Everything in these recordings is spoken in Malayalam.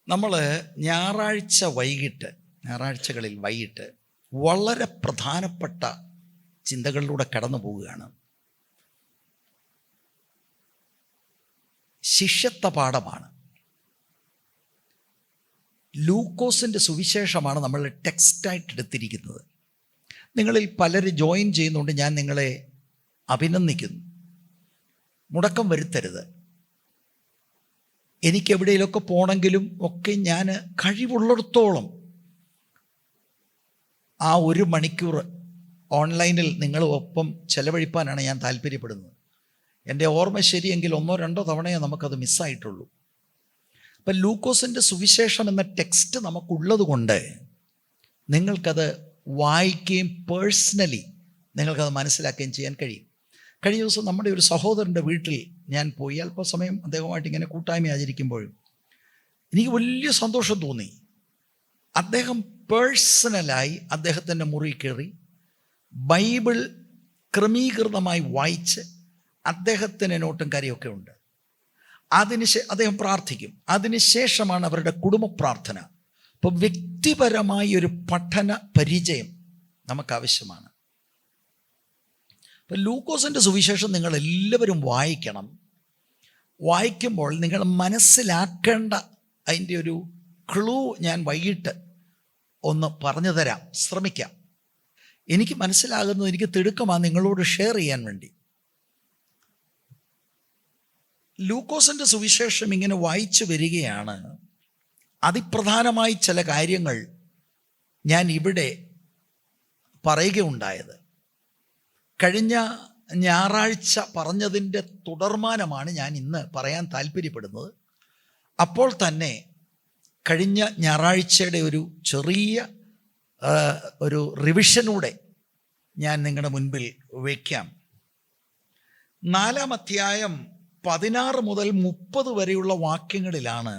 നമ്മൾ ഞായറാഴ്ചകളിൽ വൈകിട്ട് വളരെ പ്രധാനപ്പെട്ട ചിന്തകളിലൂടെ കടന്നു പോവുകയാണ്. ശിഷ്യത്വ പാഠമാണ്. ലൂക്കോസിൻ്റെ സുവിശേഷമാണ് നമ്മൾ ടെക്സ്റ്റായിട്ട് എടുത്തിരിക്കുന്നത്. നിങ്ങളിൽ പലരും ജോയിൻ ചെയ്യുന്നുണ്ട്, ഞാൻ നിങ്ങളെ അഭിനന്ദിക്കുന്നു. മുടക്കം വരുത്തരുത്. എനിക്കെവിടെയെങ്കിലുമൊക്കെ പോകണമെങ്കിലും ഒക്കെ ഞാൻ കഴിവുള്ളിടത്തോളം ആ 1 മണിക്കൂർ ഓൺലൈനിൽ നിങ്ങളൊപ്പം ചെലവഴിപ്പാനാണ് ഞാൻ താല്പര്യപ്പെടുന്നത്. എൻ്റെ ഓർമ്മ ശരിയെങ്കിൽ 1-2 തവണയേ നമുക്കത് മിസ്സായിട്ടുള്ളൂ. അപ്പം ലൂക്കോസിൻ്റെ സുവിശേഷം എന്ന ടെക്സ്റ്റ് നമുക്കുള്ളത് കൊണ്ട് നിങ്ങൾക്കത് വായിക്കുകയും പേഴ്സണലി നിങ്ങൾക്കത് മനസ്സിലാക്കുകയും ചെയ്യാൻ കഴിയും. കഴിഞ്ഞ ദിവസം നമ്മുടെ ഒരു സഹോദരൻ്റെ വീട്ടിൽ ഞാൻ പോയി. അല്പസമയം അദ്ദേഹവുമായിട്ട് ഇങ്ങനെ കൂട്ടായ്മ ആചരിക്കുമ്പോഴും എനിക്ക് വലിയ സന്തോഷം തോന്നി. അദ്ദേഹം പേഴ്സണലായി അദ്ദേഹത്തിൻ്റെ മുറി കയറി ബൈബിൾ ക്രമീകൃതമായി വായിച്ച് അദ്ദേഹത്തിന് നോട്ടും കാര്യമൊക്കെ ഉണ്ട്. അദ്ദേഹം പ്രാർത്ഥിക്കും. അതിനുശേഷമാണ് അവരുടെ കുടുംബ പ്രാർത്ഥന. അപ്പോൾ വ്യക്തിപരമായ ഒരു പഠന പരിചയം നമുക്ക് ആവശ്യമാണ്. അപ്പം ലൂക്കോസിൻ്റെ സുവിശേഷം നിങ്ങൾ എല്ലാവരും വായിക്കണം. വായിക്കുമ്പോൾ നിങ്ങൾ മനസ്സിലാക്കേണ്ട അതിൻ്റെ ഒരു ക്ലൂ ഞാൻ വൈകിട്ട് ഒന്ന് പറഞ്ഞു തരാം, ശ്രമിക്കാം. എനിക്ക് മനസ്സിലാകുന്നത്, എനിക്ക് തിടുക്കമാണ് നിങ്ങളോട് ഷെയർ ചെയ്യാൻ വേണ്ടി. ലൂക്കോസിൻ്റെ സുവിശേഷം ഇങ്ങനെ വായിച്ചു വരികയാണ്. അതിപ്രധാനമായി ചില കാര്യങ്ങൾ ഞാൻ ഇവിടെ പറയുകയുണ്ടായത്. കഴിഞ്ഞ ഞായറാഴ്ച പറഞ്ഞതിൻ്റെ തുടർമാനമാണ് ഞാൻ ഇന്ന് പറയാൻ താല്പര്യപ്പെടുന്നത്. അപ്പോൾ തന്നെ കഴിഞ്ഞ ഞായറാഴ്ചയുടെ ഒരു ചെറിയ ഒരു റിവിഷനൂടെ ഞാൻ നിങ്ങളുടെ മുൻപിൽ വയ്ക്കാം. 4-ാം അധ്യായം 16 മുതൽ 30 വരെയുള്ള വാക്യങ്ങളിലാണ്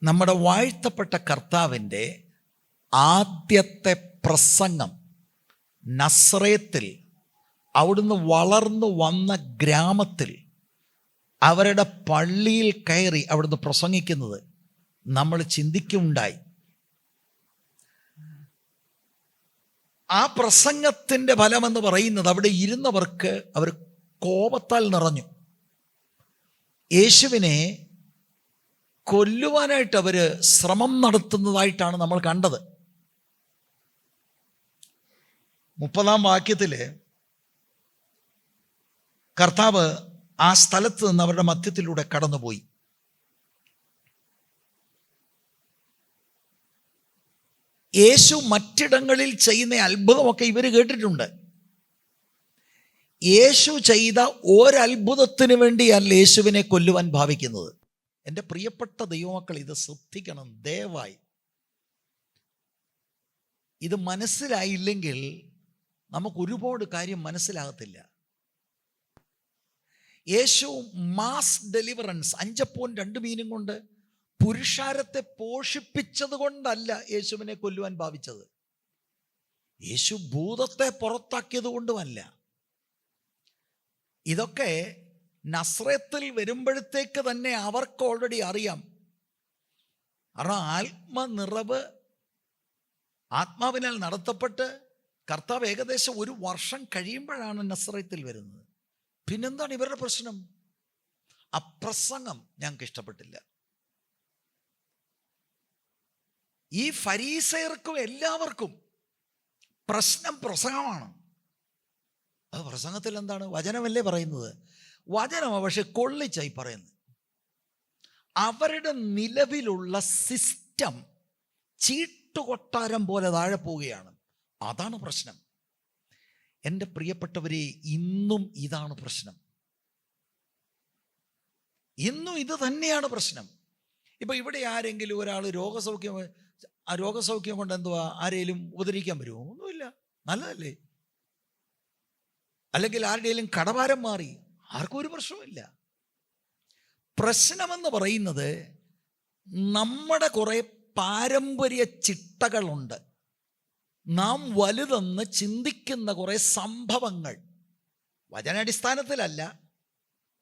നമ്മുടെ വാഴ്ത്തപ്പെട്ട കർത്താവിൻ്റെ ആദ്യത്തെ പ്രസംഗം. നസ്രയത്തിൽ, അവിടുന്ന് വളർന്നു വന്ന ഗ്രാമത്തിൽ അവരുടെ പള്ളിയിൽ കയറി അവിടുന്ന് പ്രസംഗിക്കുന്നത് നമ്മൾ ചിന്തിക്കുകയുണ്ടായി. ആ പ്രസംഗത്തിൻ്റെ ഫലമെന്ന് പറയുന്നത് അവിടെ ഇരുന്നവർക്ക് അവർ കോപത്താൽ നിറഞ്ഞു. യേശുവിനെ കൊല്ലുവാനായിട്ട് അവർ ശ്രമം നടത്തുന്നതായിട്ടാണ് നമ്മൾ കണ്ടത്. 30-ാം വാക്യത്തിൽ കർത്താവ് ആ സ്ഥലത്ത് നിന്ന് അവരുടെ മധ്യത്തിലൂടെ കടന്നുപോയി. യേശു മറ്റിടങ്ങളിൽ ചെയ്യുന്ന അത്ഭുതമൊക്കെ ഇവർ കേട്ടിട്ടുണ്ട്. യേശു ചെയ്ത ഒരത്ഭുതത്തിന് വേണ്ടിയല്ല യേശുവിനെ കൊല്ലുവാൻ ഭാവിക്കുന്നത്. എൻ്റെ പ്രിയപ്പെട്ട ദൈവമക്കൾ, ഇത് ശ്രദ്ധിക്കണം ദയവായി. ഇത് മനസ്സിലായില്ലെങ്കിൽ നമുക്ക് ഒരുപാട് കാര്യം മനസ്സിലാകത്തില്ല. യേശു മാസ് ഡെലിവറൻസ് 5 അപ്പവും 2 മീനും കൊണ്ട് പുരുഷാരത്തെ പോഷിപ്പിച്ചത് കൊണ്ടല്ല യേശുവിനെ കൊല്ലുവാൻ ഭാവിച്ചത്. യേശു ഭൂതത്തെ പുറത്താക്കിയത് കൊണ്ടുമല്ല. ഇതൊക്കെ നസ്രത്തിൽ വരുമ്പോഴത്തേക്ക് തന്നെ അവർക്ക് ഓൾറെഡി അറിയാം. കാരണം ആത്മനിറവ് ആത്മാവിനാൽ നടത്തപ്പെട്ട് കർത്താവ് ഏകദേശം 1 വർഷം കഴിയുമ്പോഴാണ് നസ്രത്തിൽ വരുന്നത്. പിന്നെന്താണ് ഇവരുടെ പ്രശ്നം? അപ്രസംഗം ഞങ്ങൾക്ക് ഇഷ്ടപ്പെട്ടില്ല. ഈ ഫരീസയർക്കും എല്ലാവർക്കും പ്രശ്നം പ്രസംഗമാണ്. അത് പ്രസംഗത്തിൽ എന്താണ്? വചനമല്ലേ പറയുന്നത്? വചനമാണ്, പക്ഷെ കൊള്ളിച്ചായി പറയുന്നത്. അവരുടെ നിലവിലുള്ള സിസ്റ്റം ചീട്ടുകൊട്ടാരം പോലെ താഴെ പോവുകയാണ്. അതാണ് പ്രശ്നം. എൻ്റെ പ്രിയപ്പെട്ടവരെ, ഇന്നും ഇതാണ് പ്രശ്നം. ഇന്നും ഇത് തന്നെയാണ് പ്രശ്നം. ഇപ്പം ഇവിടെ ആരെങ്കിലും ഒരാൾ രോഗസൗഖ്യം കൊണ്ട് എന്തുവാ ആരെങ്കിലും ഉപദ്രവിക്കാൻ വരുമോ? ഒന്നുമില്ല, നല്ലതല്ലേ. അല്ലെങ്കിൽ ആരുടെയും കടഭാരം മാറി, ആർക്കും ഒരു പ്രശ്നവുമില്ല. പ്രശ്നമെന്ന് പറയുന്നത് നമ്മുടെ കുറേ പാരമ്പര്യ ചിട്ടകളുണ്ട്. നാം വലുതെന്ന് ചിന്തിക്കുന്ന കുറേ സംഭവങ്ങൾ വചനാടിസ്ഥാനത്തിലല്ല,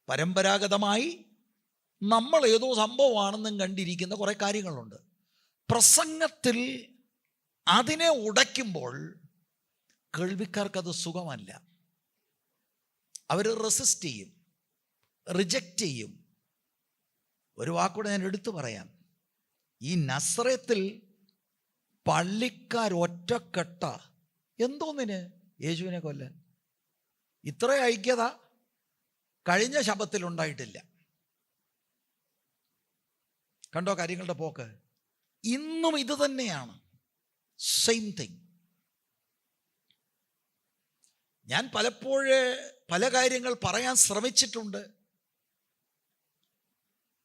പരമ്പരാഗതമായി നമ്മൾ ഏതോ സംഭവമാണെന്നും കണ്ടിരിക്കുന്ന കുറേ കാര്യങ്ങളുണ്ട്. പ്രസംഗത്തിൽ അതിനെ ഉടയ്ക്കുമ്പോൾ കേൾവിക്കാർക്കത് സുഖമല്ല. അവർ റെസിസ്റ്റ് ചെയ്യും, റിജക്റ്റ് ചെയ്യും. ഒരു വാക്കൂടെ ഞാൻ എടുത്തു പറയാം. ഈ നസ്രത്തിൽ പള്ളിക്കാരൊറ്റക്കെട്ട എന്തോന്നിന് യേശുവിനെ കൊല്ലാൻ. ഇത്ര ഐക്യത കഴിഞ്ഞ ശബത്തിൽ ഉണ്ടായിട്ടില്ല. കണ്ടോ കാര്യങ്ങളുടെ പോക്ക്? ഇന്നും ഇത് തന്നെയാണ്, സെയിം തിങ്. ഞാൻ പലപ്പോഴും പല കാര്യങ്ങൾ പറയാൻ ശ്രമിച്ചിട്ടുണ്ട്.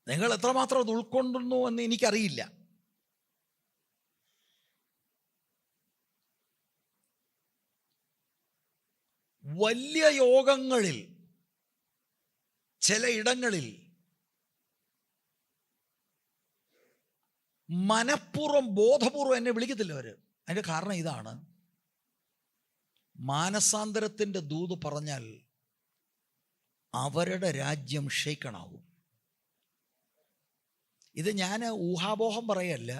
നിങ്ങൾ എത്രമാത്രം അത് ഉൾക്കൊണ്ടുന്നു എന്ന് എനിക്കറിയില്ല. വലിയ യോഗങ്ങളിൽ ചിലയിടങ്ങളിൽ മനഃപൂർവ്വം ബോധപൂർവം എന്നെ വിളിക്കത്തില്ല അവർ. അതിൻ്റെ കാരണം ഇതാണ്, മാനസാന്തരത്തിൻ്റെ ദൂത് പറഞ്ഞാൽ അവരുടെ രാജ്യം ഷെയ്ക്കണാവും. ഇത് ഞാൻ ഊഹാപോഹം പറയല്ല,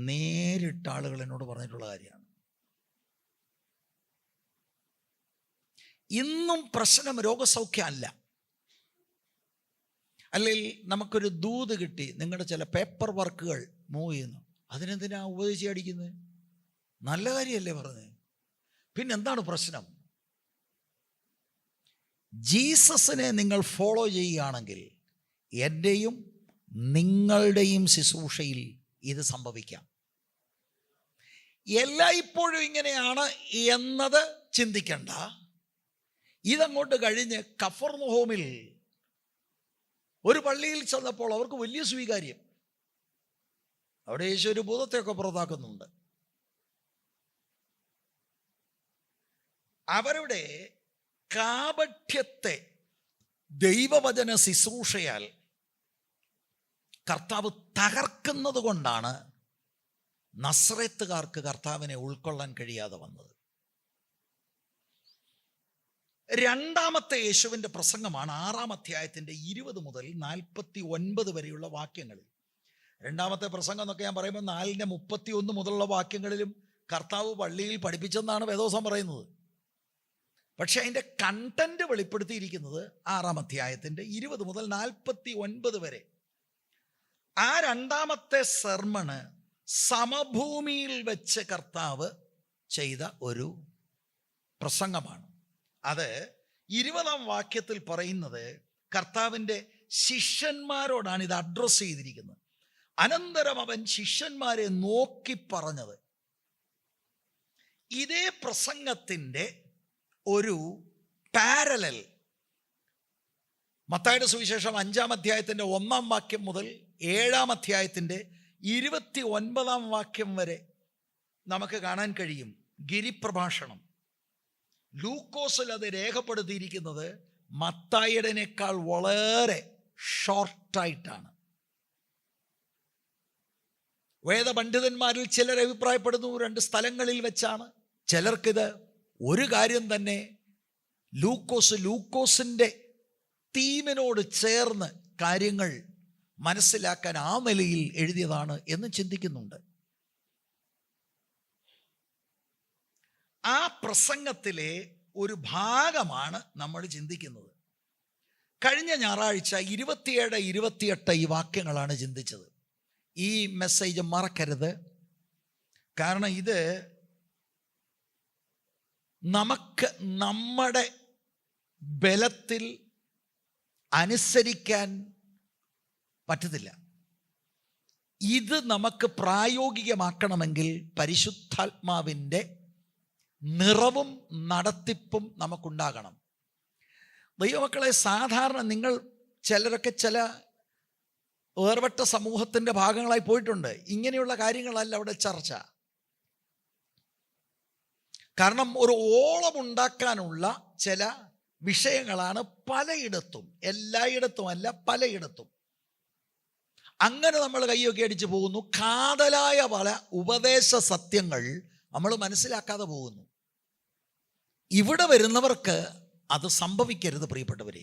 നേരിട്ട് ആളുകൾ എന്നോട് പറഞ്ഞിട്ടുള്ള കാര്യമാണ്. ഇന്നും പ്രശ്നം രോഗസൗഖ്യമല്ല. അല്ലെങ്കിൽ നമുക്കൊരു ദൂത് കിട്ടി, നിങ്ങളുടെ ചില പേപ്പർ വർക്കുകൾ മൂവ് ചെയ്യുന്നു, അതിനെന്തിനാ ഉപദേശിച്ച് അടിക്കുന്നത്? നല്ല കാര്യമല്ലേ പറഞ്ഞത്? പിന്നെന്താണ് പ്രശ്നം? ജീസസിനെ നിങ്ങൾ ഫോളോ ചെയ്യുകയാണെങ്കിൽ എൻ്റെയും നിങ്ങളുടെയും ശുശ്രൂഷയിൽ ഇത് സംഭവിക്കാം. എല്ലായ്പ്പോഴും ഇങ്ങനെയാണ് എന്നത് ചിന്തിക്കണ്ട. ഇതങ്ങോട്ട് കഴിഞ്ഞ് കഫർനഹൂമിൽ ഒരു പള്ളിയിൽ ചെന്നപ്പോൾ അവർക്ക് വലിയ സ്വീകാര്യം. അവിടെ യേശു ഒരു ഭൂതത്തെയൊക്കെ പുറത്താക്കുന്നുണ്ട്. അവരുടെ കാപഠ്യത്തെ ദൈവവചന ശുശ്രൂഷയാൽ കർത്താവ് തകർക്കുന്നത് കൊണ്ടാണ് നസ്രത്തുകാർക്ക് കർത്താവിനെ ഉൾക്കൊള്ളാൻ കഴിയാതെ വന്നത്. രണ്ടാമത്തെ യേശുവിൻ്റെ പ്രസംഗമാണ് 6-ാം അധ്യായത്തിൻ്റെ 20 മുതൽ 49 വരെയുള്ള വാക്യങ്ങളിൽ. രണ്ടാമത്തെ പ്രസംഗം എന്നൊക്കെ ഞാൻ പറയുമ്പോൾ 4:31 മുതലുള്ള വാക്യങ്ങളിലും കർത്താവ് പള്ളിയിൽ പഠിപ്പിച്ചെന്നാണ് വേദോസം പറയുന്നത്. പക്ഷെ അതിൻ്റെ കണ്ടന്റ് വെളിപ്പെടുത്തിയിരിക്കുന്നത് 6-ാം അധ്യായത്തിൻ്റെ 20 മുതൽ 49 വരെ. ആ രണ്ടാമത്തെ സെർമണ് സമഭൂമിയിൽ വെച്ച് കർത്താവ് ചെയ്ത ഒരു പ്രസംഗമാണ്. അത് 20-ാം വാക്യത്തിൽ പറയുന്നത് കർത്താവിൻ്റെ ശിഷ്യന്മാരോടാണ് ഇത് അഡ്രസ്സ് ചെയ്തിരിക്കുന്നത്. അനന്തരം അവൻ ശിഷ്യന്മാരെ നോക്കി പറഞ്ഞത്. ഇതേ പ്രസംഗത്തിൻ്റെ ഒരു പാരലൽ മത്തായിയുടെ സുവിശേഷം 5-ാം അധ്യായത്തിൻ്റെ 1-ാം വാക്യം മുതൽ 7-ാം അധ്യായത്തിൻ്റെ 29-ാം വാക്യം വരെ നമുക്ക് കാണാൻ കഴിയും. ഗിരിപ്രഭാഷണം. ലൂക്കോസിൽ അത് രേഖപ്പെടുത്തിയിരിക്കുന്നത് മത്തായിയുടേനേക്കാൾ വളരെ ഷോർട്ടായിട്ടാണ്. വേദപണ്ഡിതന്മാരിൽ ചിലർ അഭിപ്രായപ്പെടുന്നു 2 സ്ഥലങ്ങളിൽ വെച്ചാണ്. ചിലർക്കിത് ഒരു കാര്യം തന്നെ ലൂക്കോസിൻ്റെ തീമിനോട് ചേർന്ന് കാര്യങ്ങൾ മനസ്സിലാക്കാൻ ആ നിലയിൽ എഴുതിയതാണ് എന്ന് ചിന്തിക്കുന്നുണ്ട്. ആ പ്രസംഗത്തിലെ ഒരു ഭാഗമാണ് നമ്മൾ ചിന്തിക്കുന്നത്. കഴിഞ്ഞ ഞായറാഴ്ച 27, 28 ഈ വാക്യങ്ങളാണ് ചിന്തിച്ചത്. ഈ മെസ്സേജ് മറക്കരുത്. കാരണം ഇത് നമുക്ക് നമ്മുടെ ബലത്തിൽ അനുസരിക്കാൻ പറ്റത്തില്ല. ഇത് നമുക്ക് പ്രായോഗികമാക്കണമെങ്കിൽ പരിശുദ്ധാത്മാവിൻ്റെ നിറവും നടത്തിപ്പും നമുക്കുണ്ടാകണം. ദൈവമക്കളെ, സാധാരണ നിങ്ങൾ ചിലരൊക്കെ ചില വേർപെട്ട സമൂഹത്തിൻ്റെ ഭാഗങ്ങളായി പോയിട്ടുണ്ട്. ഇങ്ങനെയുള്ള കാര്യങ്ങളല്ല അവിടെ ചർച്ച. കാരണം ഒരു ഓളമുണ്ടാക്കാനുള്ള ചില വിഷയങ്ങളാണ് പലയിടത്തും, എല്ലായിടത്തും അല്ല പലയിടത്തും. അങ്ങനെ നമ്മൾ കൈയൊക്കെ അടിച്ചു പോകുന്നു. കാതലായ പല ഉപദേശ സത്യങ്ങൾ നമ്മൾ മനസ്സിലാക്കാതെ പോകുന്നു. ഇവിടെ വരുന്നവർക്ക് അത് സംഭവിക്കരുത് പ്രിയപ്പെട്ടവരെ.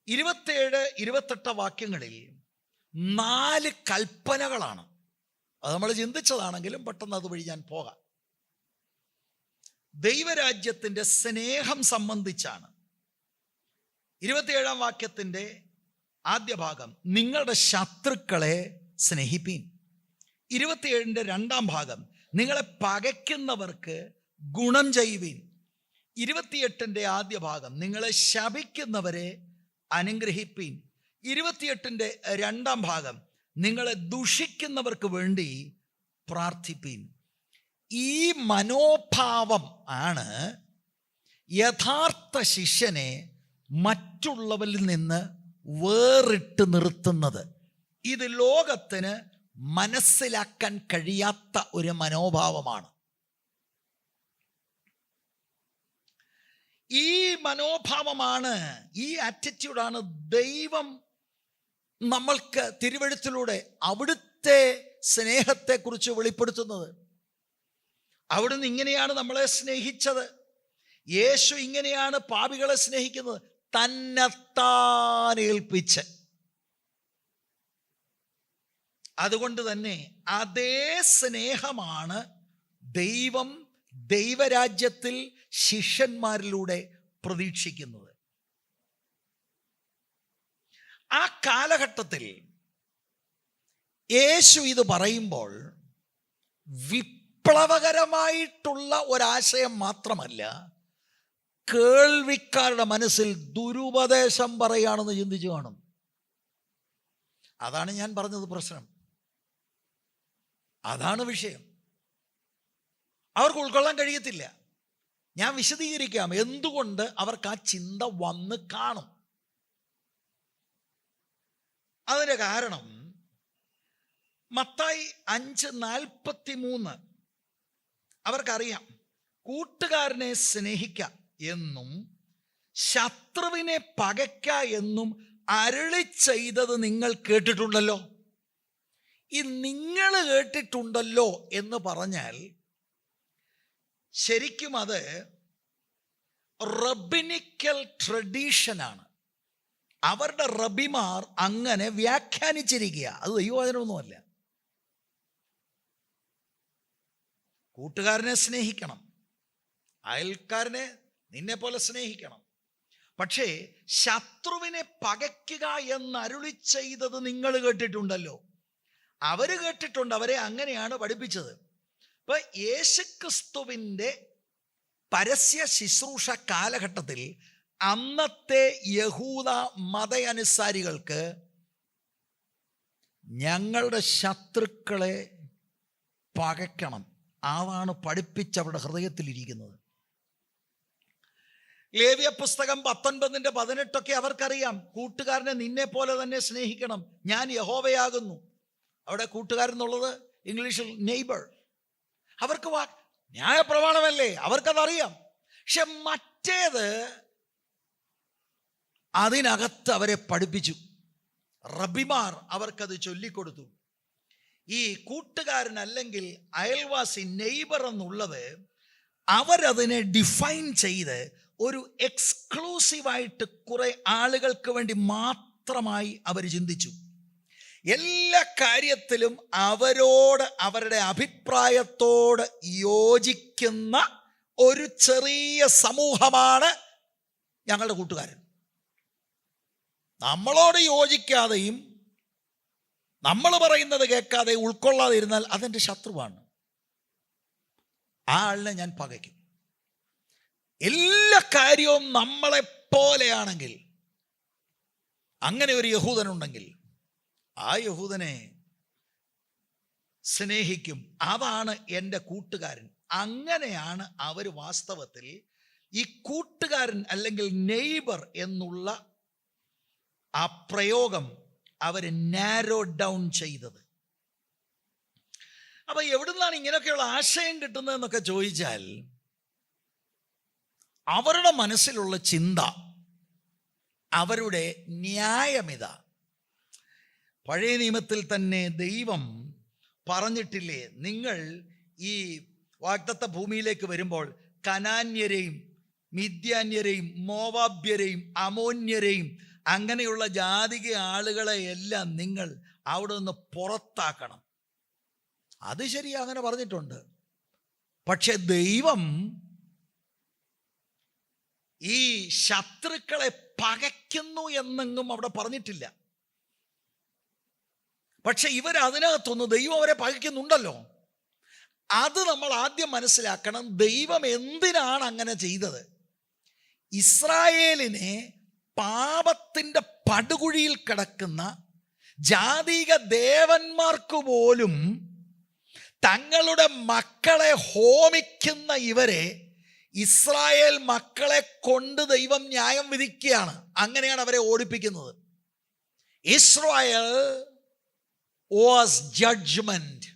27, 28 വാക്യങ്ങളിൽ 4 കൽപ്പനകളാണ്. അത് നമ്മൾ ചിന്തിച്ചതാണെങ്കിലും പെട്ടെന്ന് അതുവഴി ഞാൻ പോകാം. ദൈവരാജ്യത്തിൻ്റെ സ്നേഹം സംബന്ധിച്ചാണ്. 27 വാക്യത്തിൻ്റെ ആദ്യ ഭാഗം, നിങ്ങളുടെ ശത്രുക്കളെ സ്നേഹിപ്പീൻ. 27 2 ഭാഗം, നിങ്ങളെ പകയ്ക്കുന്നവർക്ക് ഗുണം ചെയ്യുവീൻ. 28 ആദ്യ ഭാഗം, നിങ്ങളെ ശപിക്കുന്നവരെ അനുഗ്രഹിപ്പീൻ. 28 2 ഭാഗം, നിങ്ങളെ ദുഷിക്കുന്നവർക്ക് വേണ്ടി പ്രാർത്ഥിപ്പീൻ. ഈ മനോഭാവം ആണ് യഥാർത്ഥ ശിഷ്യനെ മറ്റുള്ളവരിൽ നിന്ന് വേറിട്ട് നിർത്തുന്നത്. ഇത് ലോകത്തിന് മനസ്സിലാക്കാൻ കഴിയാത്ത ഒരു മനോഭാവമാണ്. ഈ മനോഭാവമാണ്, ഈ ആറ്റിറ്റ്യൂഡാണ് ദൈവം നമ്മൾക്ക് തിരുവെഴുത്തിലൂടെ അവിടുത്തെ സ്നേഹത്തെക്കുറിച്ച് വെളിപ്പെടുത്തുന്നത്. അവിടുന്ന് ഇങ്ങനെയാണ് നമ്മളെ സ്നേഹിച്ചത്. യേശു ഇങ്ങനെയാണ് പാപികളെ സ്നേഹിക്കുന്നത്, തന്നെത്താൻ ഏൽപ്പിച്ച്. അതുകൊണ്ട് തന്നെ അതേ സ്നേഹമാണ് ദൈവം ദൈവരാജ്യത്തിൽ ശിഷ്യന്മാരിലൂടെ പ്രതീക്ഷിക്കുന്നത്. ആ കാലഘട്ടത്തിൽ യേശു ഇത് പറയുമ്പോൾ വിപ്ലവകരമായിട്ടുള്ള ഒരാശയം മാത്രമല്ല, കേൾവിക്കാരുടെ മനസ്സിൽ ദുരുപദേശം പറയുകയാണെന്ന് ചിന്തിച്ചു കാണും. അതാണ് ഞാൻ പറഞ്ഞത് പ്രശ്നം. അതാണ് വിഷയം. അവർക്ക് ഉൾക്കൊള്ളാൻ കഴിയത്തില്ല. ഞാൻ വിശദീകരിക്കാം എന്തുകൊണ്ട് അവർക്ക് ആ ചിന്ത വന്ന് കാണും. അതിൻ്റെ കാരണം മത്തായി 5:43 അവർക്കറിയാം, കൂട്ടുകാരനെ സ്നേഹിക്ക എന്നും ശത്രുവിനെ പകയ്ക്ക എന്നും അരുളി ചെയ്തത് നിങ്ങൾ കേട്ടിട്ടുണ്ടല്ലോ. ഈ നിങ്ങൾ കേട്ടിട്ടുണ്ടല്ലോ എന്ന് പറഞ്ഞാൽ ശരിക്കും അത് റബ്ബിനിക്കൽ ട്രഡീഷനാണ്. അവരുടെ റബിമാർ അങ്ങനെ വ്യാഖ്യാനിച്ചിരിക്കുക. അത് ദൈവവചനമൊന്നുമല്ല. കൂട്ടുകാരനെ സ്നേഹിക്കണം, അയൽക്കാരനെ നിന്നെ പോലെ സ്നേഹിക്കണം. പക്ഷേ ശത്രുവിനെ പകയ്ക്കുക എന്ന് അരുളി ചെയ്തത് നിങ്ങൾ കേട്ടിട്ടുണ്ടല്ലോ. അവര് കേട്ടിട്ടുണ്ട്, അവരെ അങ്ങനെയാണ് പഠിപ്പിച്ചത്. ഇപ്പൊ യേശുക്രിസ്തുവിൻ്റെ പരസ്യ ശുശ്രൂഷ കാലഘട്ടത്തിൽ അന്നത്തെ യഹൂദ മതയനുസാരികൾക്ക് ഞങ്ങളുടെ ശത്രുക്കളെ പകയ്ക്കണം, അതാണ് പഠിപ്പിച്ചവരുടെ ഹൃദയത്തിലിരിക്കുന്നത്. ലേവ്യ പുസ്തകം 19:18 അവർക്കറിയാം, കൂട്ടുകാരനെ നിന്നെ പോലെ തന്നെ സ്നേഹിക്കണം, ഞാൻ യഹോവയാകുന്നു. അവിടെ കൂട്ടുകാരൻ എന്നുള്ളത് ഇംഗ്ലീഷിൽ നെയ്ബർ. അവർക്ക് ന്യായപ്രമാണമല്ലേ, അവർക്കതറിയാം. പക്ഷെ മറ്റേത് അതിനകത്ത് അവരെ പഠിപ്പിച്ചു. റബിമാർ അവർക്കത് ചൊല്ലിക്കൊടുത്തു. ഈ കൂട്ടുകാരൻ അല്ലെങ്കിൽ അയൽവാസി, നെയ്ബർ എന്നുള്ളത് അവരതിനെ ഡിഫൈൻ ചെയ്ത് ഒരു എക്സ്ക്ലൂസീവായിട്ട് കുറെ ആളുകൾക്ക് വേണ്ടി മാത്രമായി അവർ ചിന്തിച്ചു. എല്ലാ കാര്യത്തിലും അവരോട്, അവരുടെ അഭിപ്രായത്തോട് യോജിക്കുന്ന ഒരു ചെറിയ സമൂഹമാണ് ഞങ്ങളുടെ കൂട്ടുകാരൻ. നമ്മളോട് യോജിക്കാതെയും നമ്മൾ പറയുന്നത് കേൾക്കാതെ ഉൾക്കൊള്ളാതെ ഇരുന്നാൽ അതെൻ്റെ ശത്രുവാണ്. ആ ആളിനെ ഞാൻ പകയ്ക്കും. എല്ലാ കാര്യവും നമ്മളെ പോലെയാണെങ്കിൽ, അങ്ങനെ ഒരു യഹൂദനുണ്ടെങ്കിൽ ആ യഹൂദനെ സ്നേഹിക്കും. അതാണ് എൻ്റെ കൂട്ടുകാരൻ. അങ്ങനെയാണ് അവർ വാസ്തവത്തിൽ ഈ കൂട്ടുകാരൻ അല്ലെങ്കിൽ നെയ്ബർ എന്നുള്ള ആ പ്രയോഗം അവർ നാരോ ഡൗൺ ചെയ്തത്. അപ്പൊ എവിടുന്നാണ് ഇങ്ങനെയൊക്കെയുള്ള ആശയം കിട്ടുന്നതെന്നൊക്കെ ചോദിച്ചാൽ, അവരുടെ മനസ്സിലുള്ള ചിന്ത, അവരുടെ ന്യായമിത. പഴയ നിയമത്തിൽ തന്നെ ദൈവം പറഞ്ഞിട്ടില്ലേ, നിങ്ങൾ ഈ വാഗ്ദത്ത ഭൂമിയിലേക്ക് വരുമ്പോൾ കനാന്യരെയും മിദ്യാന്യരെയും മോവാബ്യരെയും അമോന്യരെയും അങ്ങനെയുള്ള ജാതിക ആളുകളെ എല്ലാം നിങ്ങൾ അവിടെ നിന്ന് പുറത്താക്കണം. അത് ശരിയാ, അങ്ങനെ പറഞ്ഞിട്ടുണ്ട്. പക്ഷെ ദൈവം ഈ ശത്രുക്കളെ പകയ്ക്കുന്നു എന്നെങ്ങും അവിടെ പറഞ്ഞിട്ടില്ല. പക്ഷെ ഇവരതിനകത്തൊന്ന് ദൈവം അവരെ പകയ്ക്കുന്നുണ്ടല്ലോ. അത് നമ്മൾ ആദ്യം മനസ്സിലാക്കണം. ദൈവം എന്തിനാണ് അങ്ങനെ ചെയ്തത്? ഇസ്രായേലിനെ പാപത്തിൻ്റെ പടുകുഴിയിൽ കിടക്കുന്ന ജാതിക ദേവന്മാർക്ക് പോലും തങ്ങളുടെ മക്കളെ ഹോമിക്കുന്ന ഇവരെ ഇസ്രായേൽ മക്കളെ കൊണ്ട് ദൈവം ന്യായം വിധിക്കുകയാണ്. അങ്ങനെയാണ് അവരെ ഓടിപ്പിക്കുന്നത്. Israel was judgment.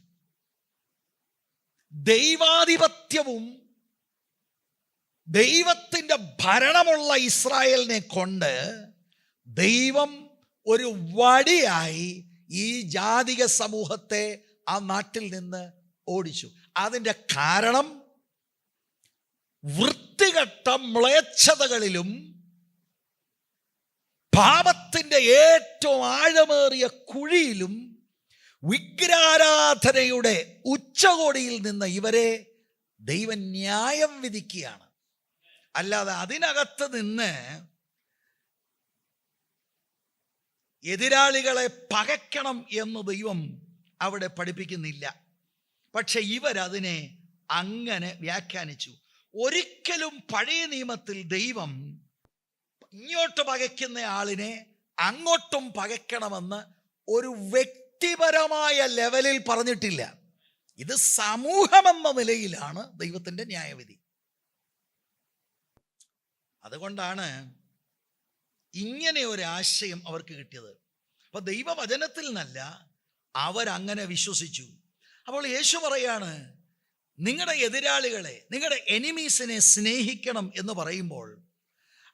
ദൈവാധിപത്യവും ദൈവത്തിൻ്റെ ഭരണമുള്ള ഇസ്രായേലിനെ കൊണ്ട് ദൈവം ഒരു വടിയായി ഈ ജാതിക സമൂഹത്തെ ആ നാട്ടിൽ നിന്ന് ഓടിച്ചു. അതിൻ്റെ കാരണം വൃത്തികെട്ട മ്ലേച്ഛതകളിലും പാപത്തിൻ്റെ ഏറ്റവും ആഴമേറിയ കുഴിയിലും വിഗ്രഹാരാധനയുടെ ഉച്ചകോടിയിൽ നിന്ന് ഇവരെ ദൈവം ന്യായം വിധിക്കുകയാണ്. അല്ലാതെ അതിനകത്ത് നിന്ന് എതിരാളികളെ പകയ്ക്കണം എന്ന് ദൈവം അവിടെ പഠിപ്പിക്കുന്നില്ല. പക്ഷെ ഇവരതിനെ അങ്ങനെ വ്യാഖ്യാനിച്ചു. ഒരിക്കലും പഴയ നിയമത്തിൽ ദൈവം ഇങ്ങോട്ട് പകയ്ക്കുന്ന ആളിനെ അങ്ങോട്ടും പകയ്ക്കണമെന്ന് ഒരു വ്യക്തിപരമായ ലെവലിൽ പറഞ്ഞിട്ടില്ല. ഇത് സമൂഹമെന്ന നിലയിലാണ് ദൈവത്തിൻ്റെ ന്യായവിധി. അതുകൊണ്ടാണ് ഇങ്ങനെ ഒരു ആശയം അവർക്ക് കിട്ടിയത്. അപ്പൊ ദൈവവചനത്തിൽ നിന്നല്ല, അവരങ്ങനെ വിശ്വസിച്ചു. അപ്പോൾ യേശു പറയാണ്, നിങ്ങളുടെ എതിരാളികളെ, നിങ്ങളുടെ എനിമീസിനെ സ്നേഹിക്കണം എന്ന് പറയുമ്പോൾ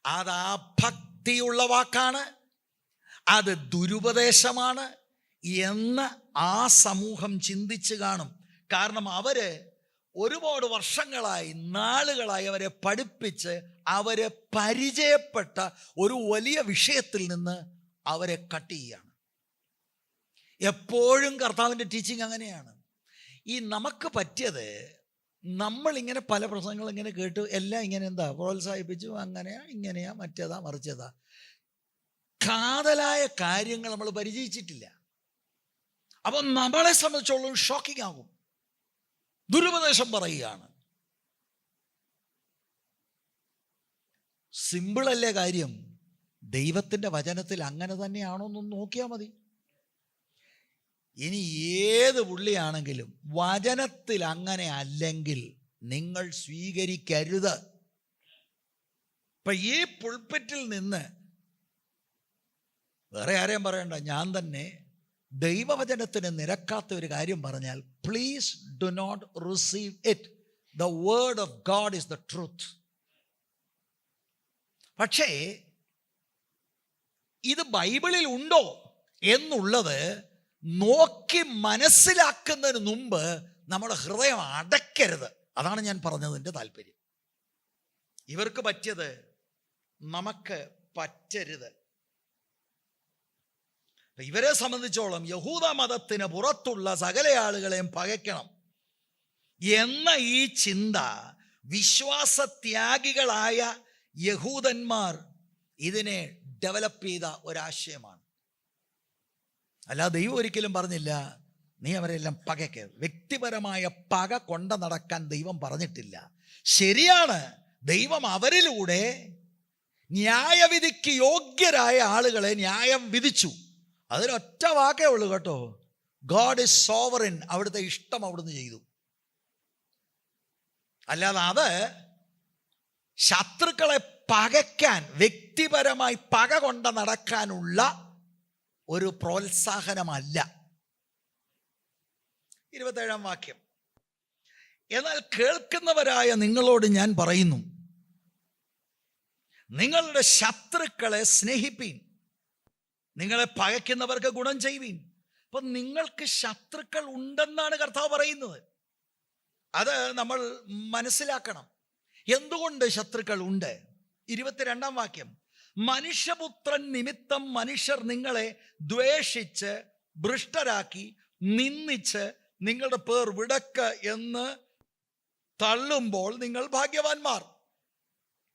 അത് ആ ഭക്തിയുള്ള വാക്കാണ്, അത് ദുരുപദേശമാണ് എന്ന് ആ സമൂഹം ചിന്തിച്ച് കാണും. കാരണം അവര് ഒരുപാട് വർഷങ്ങളായി, നാളുകളായി അവരെ പഠിപ്പിച്ച് അവരെ പരിചയപ്പെട്ട ഒരു വലിയ വിഷയത്തിൽ നിന്ന് അവരെ കട്ട് ചെയ്യുകയാണ്. എപ്പോഴും കർത്താവിൻ്റെ ടീച്ചിങ് അങ്ങനെയാണ്. ഈ നമുക്ക് പറ്റിയത്, നമ്മളിങ്ങനെ പല പ്രസംഗങ്ങൾ ഇങ്ങനെ കേട്ടു, എല്ലാം ഇങ്ങനെ എന്താ പ്രോത്സാഹിപ്പിച്ചു, അങ്ങനെയാ ഇങ്ങനെയാ മറ്റേതാ മറിച്ചതാ. കാതലായ കാര്യങ്ങൾ നമ്മൾ പരിചയിച്ചിട്ടില്ല. അപ്പം നമ്മളെ സംബന്ധിച്ചോളം ഷോക്കിംഗ് ആകും. ദുരുപദേശം പറയുകയാണ്. സിമ്പിളല്ലേ കാര്യം? ദൈവത്തിൻ്റെ വചനത്തിൽ അങ്ങനെ തന്നെയാണോ എന്ന് നോക്കിയാൽ മതി. ഇനി ഏത് പുള്ളിയാണെങ്കിലും വചനത്തിൽ അങ്ങനെ അല്ലെങ്കിൽ നിങ്ങൾ സ്വീകരിക്കരുത്. ഇപ്പൊ ഈ പുൾപിറ്റിൽ നിന്ന് വേറെ ആരെയും പറയണ്ട, ഞാൻ തന്നെ ദൈവവചനത്തിന് നിരക്കാത്ത ഒരു കാര്യം പറഞ്ഞാൽ, please do not receive it. The word of God is the truth. പക്ഷേ ഇത് ബൈബിളിൽ ഉണ്ടോ എന്നുള്ളത് നോക്കി മനസ്സിലാക്കുന്നതിന് മുമ്പ് നമ്മുടെ ഹൃദയം അടയ്ക്കരുത്. അതാണ് ഞാൻ പറഞ്ഞതിൻ്റെ താല്പര്യം. ഇവർക്ക് പറ്റിയത് നമുക്ക് പറ്റരുത്. ഇവരെ സംബന്ധിച്ചോളം യഹൂദ മതത്തിന് പുറത്തുള്ള സകല ആളുകളെയും പകയ്ക്കണം എന്ന ഈ ചിന്ത വിശ്വാസത്യാഗികളായ യഹൂദന്മാർ ഇതിനെ ഡെവലപ്പ് ചെയ്ത ഒരാശയമാണ്. അല്ലാതെ ദൈവം ഒരിക്കലും പറഞ്ഞില്ല നീ അവരെല്ലാം പകയ്ക്ക്. വ്യക്തിപരമായ പക കൊണ്ട നടക്കാൻ ദൈവം പറഞ്ഞിട്ടില്ല. ശരിയാണ്, ദൈവം അവരിലൂടെ ന്യായവിധിക്ക് യോഗ്യരായ ആളുകളെ ന്യായം വിധിച്ചു. അതിനൊറ്റ വാക്കേ ഉള്ളൂ കേട്ടോ, ഗോഡ് ഈസ് സോവറിൻ. അവിടുത്തെ ഇഷ്ടം അവിടുന്ന് ചെയ്തു. അല്ലാതെ അത് ശത്രുക്കളെ പകയ്ക്കാൻ, വ്യക്തിപരമായി പക കൊണ്ട നടക്കാനുള്ള ഒരു പ്രോത്സാഹനമല്ല. 27-ാം വാക്യം, എന്നാൽ കേൾക്കുന്നവരായ നിങ്ങളോട് ഞാൻ പറയുന്നു, നിങ്ങളുടെ ശത്രുക്കളെ സ്നേഹിപ്പീൻ, നിങ്ങളെ പകയ്ക്കുന്നവർക്ക് ഗുണം ചെയ്യുവീൻ. അപ്പൊ നിങ്ങൾക്ക് ശത്രുക്കൾ ഉണ്ടെന്നാണ് കർത്താവ് പറയുന്നത്. അത് നമ്മൾ മനസ്സിലാക്കണം. എന്തുകൊണ്ട് ശത്രുക്കൾ ഉണ്ട്? 22-ാം വാക്യം, മനുഷ്യപുത്രൻ നിമിത്തം മനുഷ്യർ നിങ്ങളെ ദ്വേഷിച്ച് ഭ്രഷ്ടരാക്കി നിന്ദിച്ച് നിങ്ങളുടെ പേർ വിടക്ക് എന്ന് തള്ളുമ്പോൾ നിങ്ങൾ ഭാഗ്യവാന്മാർ.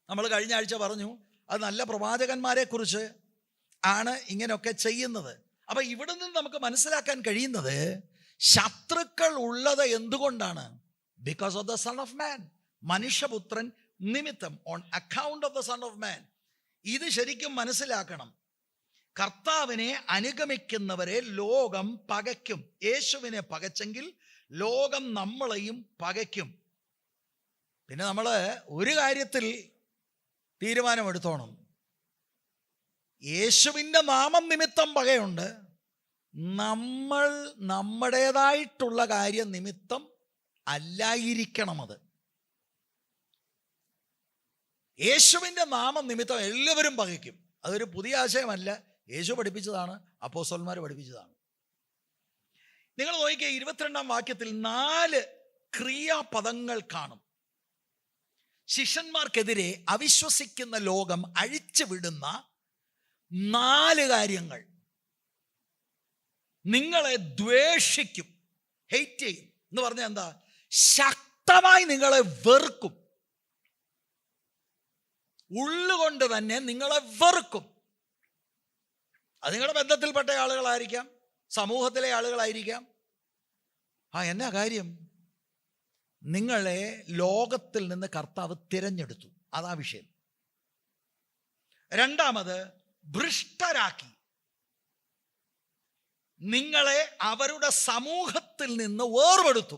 നമ്മൾ കഴിഞ്ഞ ആഴ്ച പറഞ്ഞു അത് നല്ല പ്രവാചകന്മാരെ കുറിച്ച് ആണ് ഇങ്ങനെയൊക്കെ ചെയ്യുന്നത്. അപ്പൊ ഇവിടെ നിന്ന് നമുക്ക് മനസ്സിലാക്കാൻ കഴിയുന്നത് ശത്രുക്കൾ ഉള്ളത് എന്തുകൊണ്ടാണ്? Because of the son of മാൻ. മനുഷ്യപുത്രൻ നിമിത്തം, on account of the son of മാൻ. ഇത് ശരിക്കും മനസ്സിലാക്കണം. കർത്താവിനെ അനുഗമിക്കുന്നവരെ ലോകം പകയ്ക്കും. യേശുവിനെ പകച്ചെങ്കിൽ ലോകം നമ്മളെയും പകയ്ക്കും. പിന്നെ നമ്മൾ ഒരു കാര്യത്തിൽ തീരുമാനമെടുത്തോണം. യേശുവിൻ്റെ നാമം നിമിത്തം പകയുണ്ട്, നമ്മൾ നമ്മുടേതായിട്ടുള്ള കാര്യം നിമിത്തം അല്ലായിരിക്കണം. അത് യേശുവിൻ്റെ നാമം നിമിത്തം എല്ലാവരും പകയ്ക്കും. അതൊരു പുതിയ ആശയമല്ല, യേശു പഠിപ്പിച്ചതാണ്, അപ്പോസ്തലന്മാർ പഠിപ്പിച്ചതാണ്. നിങ്ങൾ നോക്കിക്കേ, 22-ാം വാക്യത്തിൽ 4 ക്രിയാപദങ്ങൾ കാണും. ശിഷ്യന്മാർക്കെതിരെ അവിശ്വസിക്കുന്ന ലോകം അഴിച്ചുവിടുന്ന 4 കാര്യങ്ങൾ. നിങ്ങളെ ദ്വേഷിക്കും, ഹെയ്റ്റ് ചെയ്യും എന്ന് പറഞ്ഞാൽ എന്താ? ശക്തമായി നിങ്ങളെ വെറുക്കും. ഉള്ളുകൊണ്ട് തന്നെ നിങ്ങളെ വെറുക്കും. അത് നിങ്ങളുടെ ബന്ധത്തിൽപ്പെട്ട ആളുകളായിരിക്കാം, സമൂഹത്തിലെ ആളുകളായിരിക്കാം. എന്നാ കാര്യം? നിങ്ങളെ ലോകത്തിൽ നിന്ന് കർത്താവ് തിരഞ്ഞെടുത്തു, അതാ വിഷയം. രണ്ടാമത്, ഭ്രഷ്ടരാക്കി. നിങ്ങളെ അവരുടെ സമൂഹത്തിൽ നിന്ന് വേർപെടുത്തു.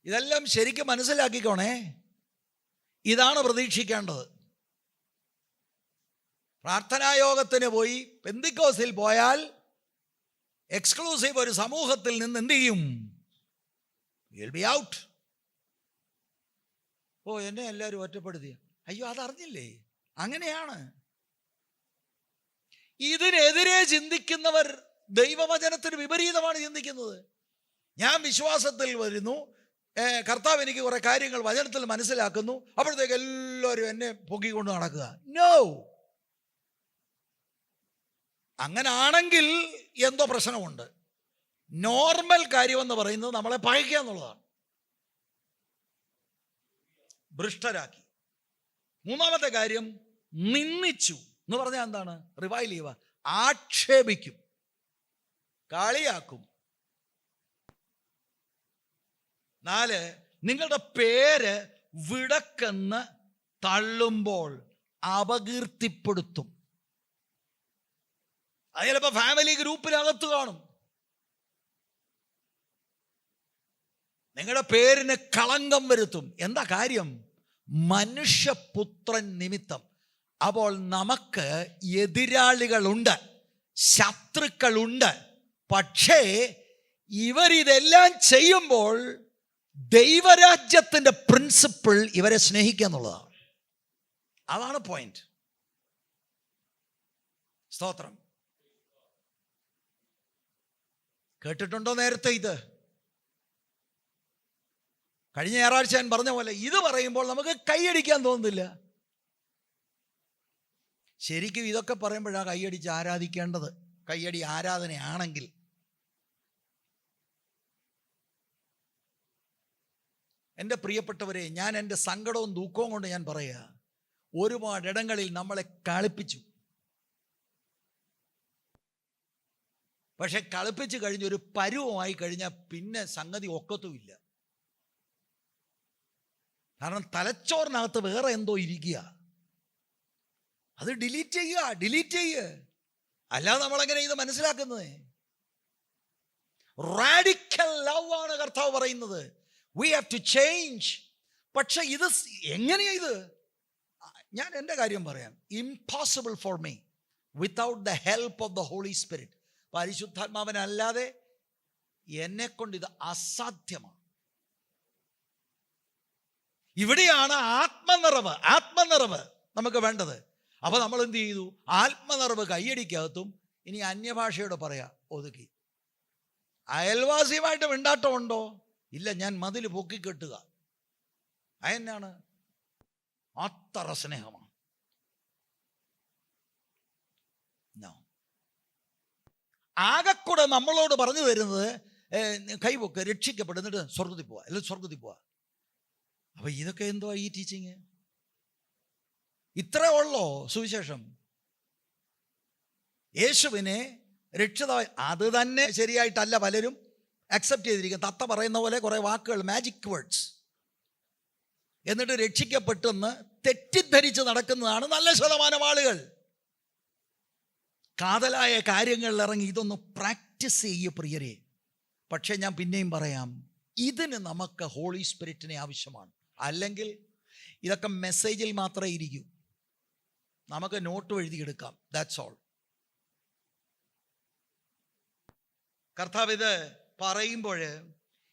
ഇതെല്ലാം ശരിക്കും മനസ്സിലാക്കിക്കോണേ. ഇതാണ് പ്രതീക്ഷിക്കേണ്ടത്. പ്രാർത്ഥനായോഗത്തിന് പോയി, പെന്തിക്കോസിൽ പോയാൽ എക്സ്ക്ലൂസീവ് ഒരു സമൂഹത്തിൽ നിന്ന് എന്ത് ചെയ്യും? You'll be out. എന്നെ എല്ലാവരും ഒറ്റപ്പെടുത്തിയ, അയ്യോ അതറിഞ്ഞില്ലേ? അങ്ങനെയാണ്. ഇതിനെതിരെ ചിന്തിക്കുന്നവർ ദൈവവചനത്തിന് വിപരീതമാണ് ചിന്തിക്കുന്നത്. ഞാൻ വിശ്വാസത്തിൽ വരുന്നു, കർത്താവ് എനിക്ക് കുറെ കാര്യങ്ങൾ വചനത്തിൽ മനസ്സിലാക്കുന്നു, അപ്പോഴത്തേക്ക് എല്ലാവരും എന്നെ പൊക്കിക്കൊണ്ട് നടക്കുക. നോ, അങ്ങനാണെങ്കിൽ എന്തോ പ്രശ്നമുണ്ട്. നോർമൽ കാര്യമെന്ന് പറയുന്നത് നമ്മളെ പകയ്ക്കുക എന്നുള്ളതാണ്. ഭ്രഷ്ടരാക്കി. മൂന്നാമത്തെ കാര്യം, നിന്ദിച്ചു എന്ന് പറഞ്ഞാൽ എന്താണ്? റിവൈൽ ചെയ്യുക, ആക്ഷേപിക്കും, കളിയാക്കും. 4, നിങ്ങളുടെ പേര് വിടക്കെന്ന് തള്ളുമ്പോൾ അപകീർത്തിപ്പെടുത്തും. അത് ചിലപ്പോൾ ഫാമിലി ഗ്രൂപ്പിനകത്ത് കാണും. നിങ്ങളുടെ പേരിന് കളങ്കം വരുത്തും. എന്താ കാര്യം? മനുഷ്യപുത്രൻ നിമിത്തം. അപ്പോൾ നമുക്ക് എതിരാളികളുണ്ട്, ശത്രുക്കളുണ്ട്. പക്ഷേ ഇവരിതെല്ലാം ചെയ്യുമ്പോൾ ദൈവരാജ്യത്തിൻ്റെ പ്രിൻസിപ്പിൾ ഇവരെ സ്നേഹിക്കുക എന്നുള്ളതാണ്. അതാണ് പോയിന്റ്. സ്തോത്രം. കേട്ടിട്ടുണ്ടോ നേരത്തെ ഇത്? കഴിഞ്ഞ ഞായറാഴ്ച ഞാൻ പറഞ്ഞ പോലെ ഇത് പറയുമ്പോൾ നമുക്ക് കൈയടിക്കാൻ തോന്നുന്നില്ല. ശരിക്കും ഇതൊക്കെ പറയുമ്പോഴാണ് കൈയടിച്ച് ആരാധിക്കേണ്ടത്. കൈയടി ആരാധനയാണെങ്കിൽ. എൻ്റെ പ്രിയപ്പെട്ടവരെ, ഞാൻ എൻ്റെ സങ്കടവും ദുഃഖവും കൊണ്ട് ഞാൻ പറയുക, ഒരുപാടിടങ്ങളിൽ നമ്മളെ കളിപ്പിച്ചു. പക്ഷെ കളിപ്പിച്ച് കഴിഞ്ഞൊരു പരുവമായി കഴിഞ്ഞാൽ പിന്നെ സംഗതി ഒക്കത്തുമില്ല. കാരണം തലച്ചോറിനകത്ത് വേറെ എന്തോ ഇരിക്കുക. അത് ഡിലീറ്റ് ചെയ്യുക. അല്ലാതെ നമ്മളെങ്ങനെ ഇത് മനസ്സിലാക്കുന്നത്? റാഡിക്കൽ ലവ് ആണ് കർത്താവ് പറയുന്നത്. We have to change. പക്ഷെ ഇത് എങ്ങനെയാ ഇത്? ഞാൻ എൻ്റെ കാര്യം പറയാം. Impossible for me without the help of the holy spirit. പരിശുദ്ധാത്മാവനല്ലാതെ എന്നെക്കൊണ്ട് ഇത് അസാധ്യമാണ്. ഇവിടെയാണ് ആത്മനിറവ് നമുക്ക് വേണ്ടത്. അപ്പൊ നമ്മൾ എന്ത് ചെയ്തു? ആത്മനിറവ് കയ്യടിക്കകത്തും ഇനി അന്യഭാഷയോട് ഒതുക്കി. അയൽവാസിയുമായിട്ട് മിണ്ടാട്ടമുണ്ടോ? ഇല്ല, ഞാൻ മതിൽ പൊക്കിക്കെട്ടുക. അതെന്നാണ്? അത്ര സ്നേഹമാണ്. നോ. ആകെക്കൂടെ നമ്മളോട് പറഞ്ഞു തരുന്നത് കൈവൊക്കെ രക്ഷിക്കപ്പെടുന്നിട്ട് സ്വർഗത്തിൽ പോവാ, അല്ലെങ്കിൽ സ്വർഗത്തിൽ പോവാ. അപ്പൊ ഇതൊക്കെ എന്തോ ഈ ടീച്ചിങ്? ഇത്രേ ഉള്ളോ സുവിശേഷം? യേശുവിനെ രക്ഷിതാവായി, അത് തന്നെ ശരിയായിട്ടല്ല പലരും അക്സെപ്റ്റ് ചെയ്തിരിക്കും. തത്ത പറയുന്ന പോലെ കുറെ വാക്കുകൾ, മാജിക് വേർഡ്സ്, എന്നിട്ട് രക്ഷിക്കപ്പെട്ടെന്ന് തെറ്റിദ്ധരിച്ച് നടക്കുന്നതാണ് നല്ല ശതമാനം ആളുകൾ. കാതലായ കാര്യങ്ങളിൽ ഇറങ്ങി ഇതൊന്ന് പ്രാക്ടീസ് ചെയ്യ പ്രിയരെ. പക്ഷെ ഞാൻ പിന്നെയും പറയാം, ഇതിന് നമുക്ക് ഹോളി സ്പിരിറ്റിനെ ആവശ്യമാണ്. അല്ലെങ്കിൽ ഇതൊക്കെ മെസ്സേജിൽ മാത്രമേ ഇരിക്കൂ, നമുക്ക് നോട്ട് എഴുതിയെടുക്കാം, ദാറ്റ്സ് ഓൾ. കർത്താവ് ഇത് പറയുമ്പോൾ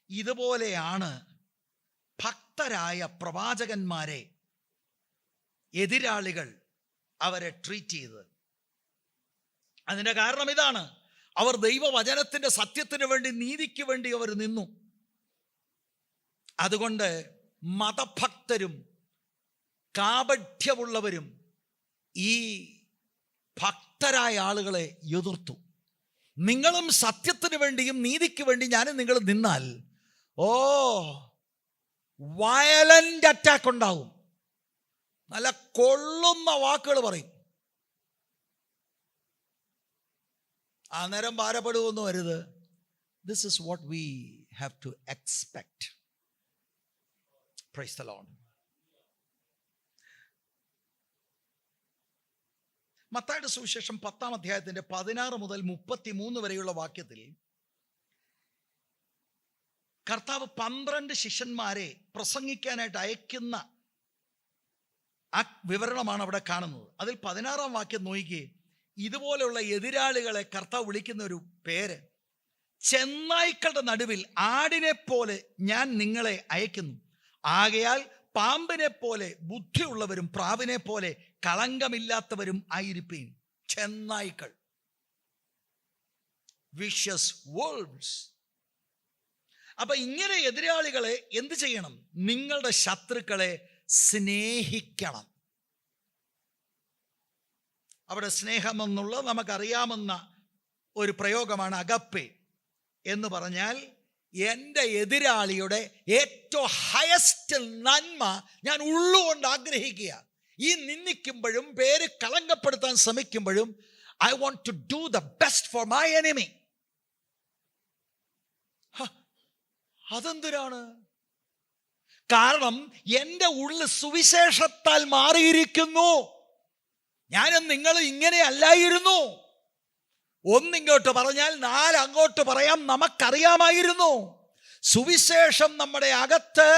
ഇതുപോലെയാണ് ഭക്തരായ പ്രവാചകന്മാരെ എതിരാളികൾ അവരെ ട്രീറ്റ് ചെയ്തത്. അതിൻ്റെ കാരണം ഇതാണ്, അവർ ദൈവവചനത്തിൻ്റെ സത്യത്തിന് വേണ്ടി, നീതിക്ക് വേണ്ടി അവർ നിന്നു. അതുകൊണ്ട് മതഭക്തരും കാപഠ്യമുള്ളവരും ഈ ഭക്തരായ ആളുകളെ എതിർത്തു. നിങ്ങളും സത്യത്തിന് വേണ്ടിയും നീതിക്ക് വേണ്ടി ഞാനും നിങ്ങൾ നിന്നാൽ വയലന്റ് അറ്റാക്ക് ഉണ്ടാവും. നല്ല കൊള്ളുന്ന വാക്കുകൾ പറയും. അന്നേരം ഭാരപ്പെടുകയൊന്നും വരുത്. This is what we have to expect. Praise the lord. മത്തായിയുടെ സുവിശേഷം 10-ാം അധ്യായത്തിന്റെ 16 മുതൽ 33 വരെയുള്ള വാക്യത്തിൽ കർത്താവ് 12 ശിഷ്യന്മാരെ പ്രസംഗിക്കാനായിട്ട് അയക്കുന്ന ആ വിവരണമാണ് അവിടെ കാണുന്നത്. അതിൽ 16-ാം വാക്യം നോക്കിക്കേ. ഇതുപോലെയുള്ള എതിരാളികളെ കർത്താവ് വിളിക്കുന്ന ഒരു പേര്, ചെന്നായ്ക്കളുടെ നടുവിൽ ആടിനെ പോലെ ഞാൻ നിങ്ങളെ അയക്കുന്നു. ആകയാൽ പാമ്പിനെ പോലെ ബുദ്ധിയുള്ളവരും പ്രാവിനെ പോലെ കളങ്കമില്ലാത്തവരും ആയിരിപ്പീൻ. ചെന്നായ്ക്കൾ, വിഷ്യസ് വോൾവ്സ്. അപ്പൊ ഇങ്ങനെ എതിരാളികളെ എന്ത് ചെയ്യണം? നിങ്ങളുടെ ശത്രുക്കളെ സ്നേഹിക്കണം. അവിടെ സ്നേഹം എന്നുള്ളത് നമുക്കറിയാവുന്ന ഒരു പ്രയോഗമാണ് അഗപ്പെ എന്ന് പറഞ്ഞാൽ, എൻ്റെ എതിരാളിയുടെ ഏറ്റവും ഹയസ്റ്റ് നന്മ ഞാൻ ഉള്ളുകൊണ്ട് ആഗ്രഹിക്കുക. ഈ നിന്ദിക്കുമ്പോഴും പേര് കളങ്കപ്പെടുത്താൻ ശ്രമിക്കുമ്പോഴും I want to do the best for my enemy. അതെന്തിനാണ്? കാരണം എൻ്റെ ഉള്ളിൽ സുവിശേഷത്താൽ മാറിയിരിക്കുന്നു. ഞാനും നിങ്ങൾ ഇങ്ങനെ അല്ലായിരുന്നു. ഒന്നിങ്ങോട്ട് പറഞ്ഞാൽ 4 അങ്ങോട്ട് പറയാം നമുക്കറിയാമായിരുന്നു. സുവിശേഷം നമ്മുടെ അകത്ത്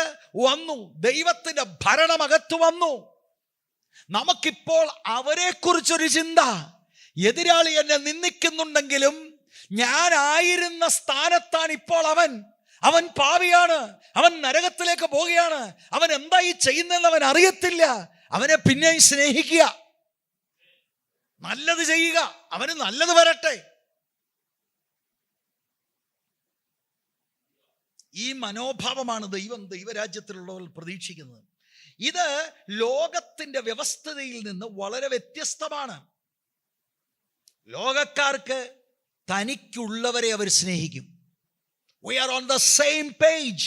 വന്നു, ദൈവത്തിൻ്റെ ഭരണം അകത്ത് വന്നു. നമുക്കിപ്പോൾ അവരെക്കുറിച്ചൊരു ചിന്ത. എതിരാളി എന്നെ നിന്ദിക്കുന്നുണ്ടെങ്കിലും ഞാനായിരുന്ന സ്ഥാനത്താണ് ഇപ്പോൾ അവൻ പാപിയാണ്, അവൻ നരകത്തിലേക്ക് പോവുകയാണ്, അവൻ എന്താ ഈ ചെയ്യുന്നതെന്ന് അവൻ അറിയത്തില്ല. അവനെ പിന്നെയും സ്നേഹിക്കുക, നല്ലത് ചെയ്യുക, അവന് നല്ലത് വരട്ടെ. ഈ മനോഭാവമാണ് ദൈവരാജ്യത്തിലുള്ളവർ പ്രതീക്ഷിക്കുന്നത്. ഇത് ലോകത്തിന്റെ വ്യവസ്ഥതയിൽ നിന്ന് വളരെ വ്യത്യസ്തമാണ്. ലോകക്കാർക്ക് തനിക്കുള്ളവരെ അവർ സ്നേഹിക്കും. We are on the same page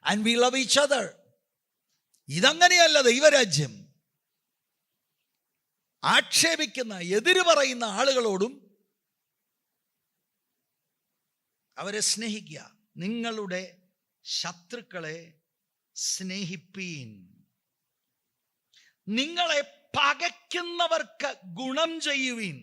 and we love each other. ഇതങ്ങനെയല്ല ദൈവരാജ്യം. ആക്ഷേപിക്കുന്ന, എതിര് പറയുന്ന ആളുകളോടും അവരെ സ്നേഹിക്കുക. നിങ്ങളുടെ ശത്രുക്കളെ സ്നേഹിപ്പീൻ. നിങ്ങളെ പകയ്ക്കുന്നവർക്ക് ഗുണം ചെയ്യുവീൻ.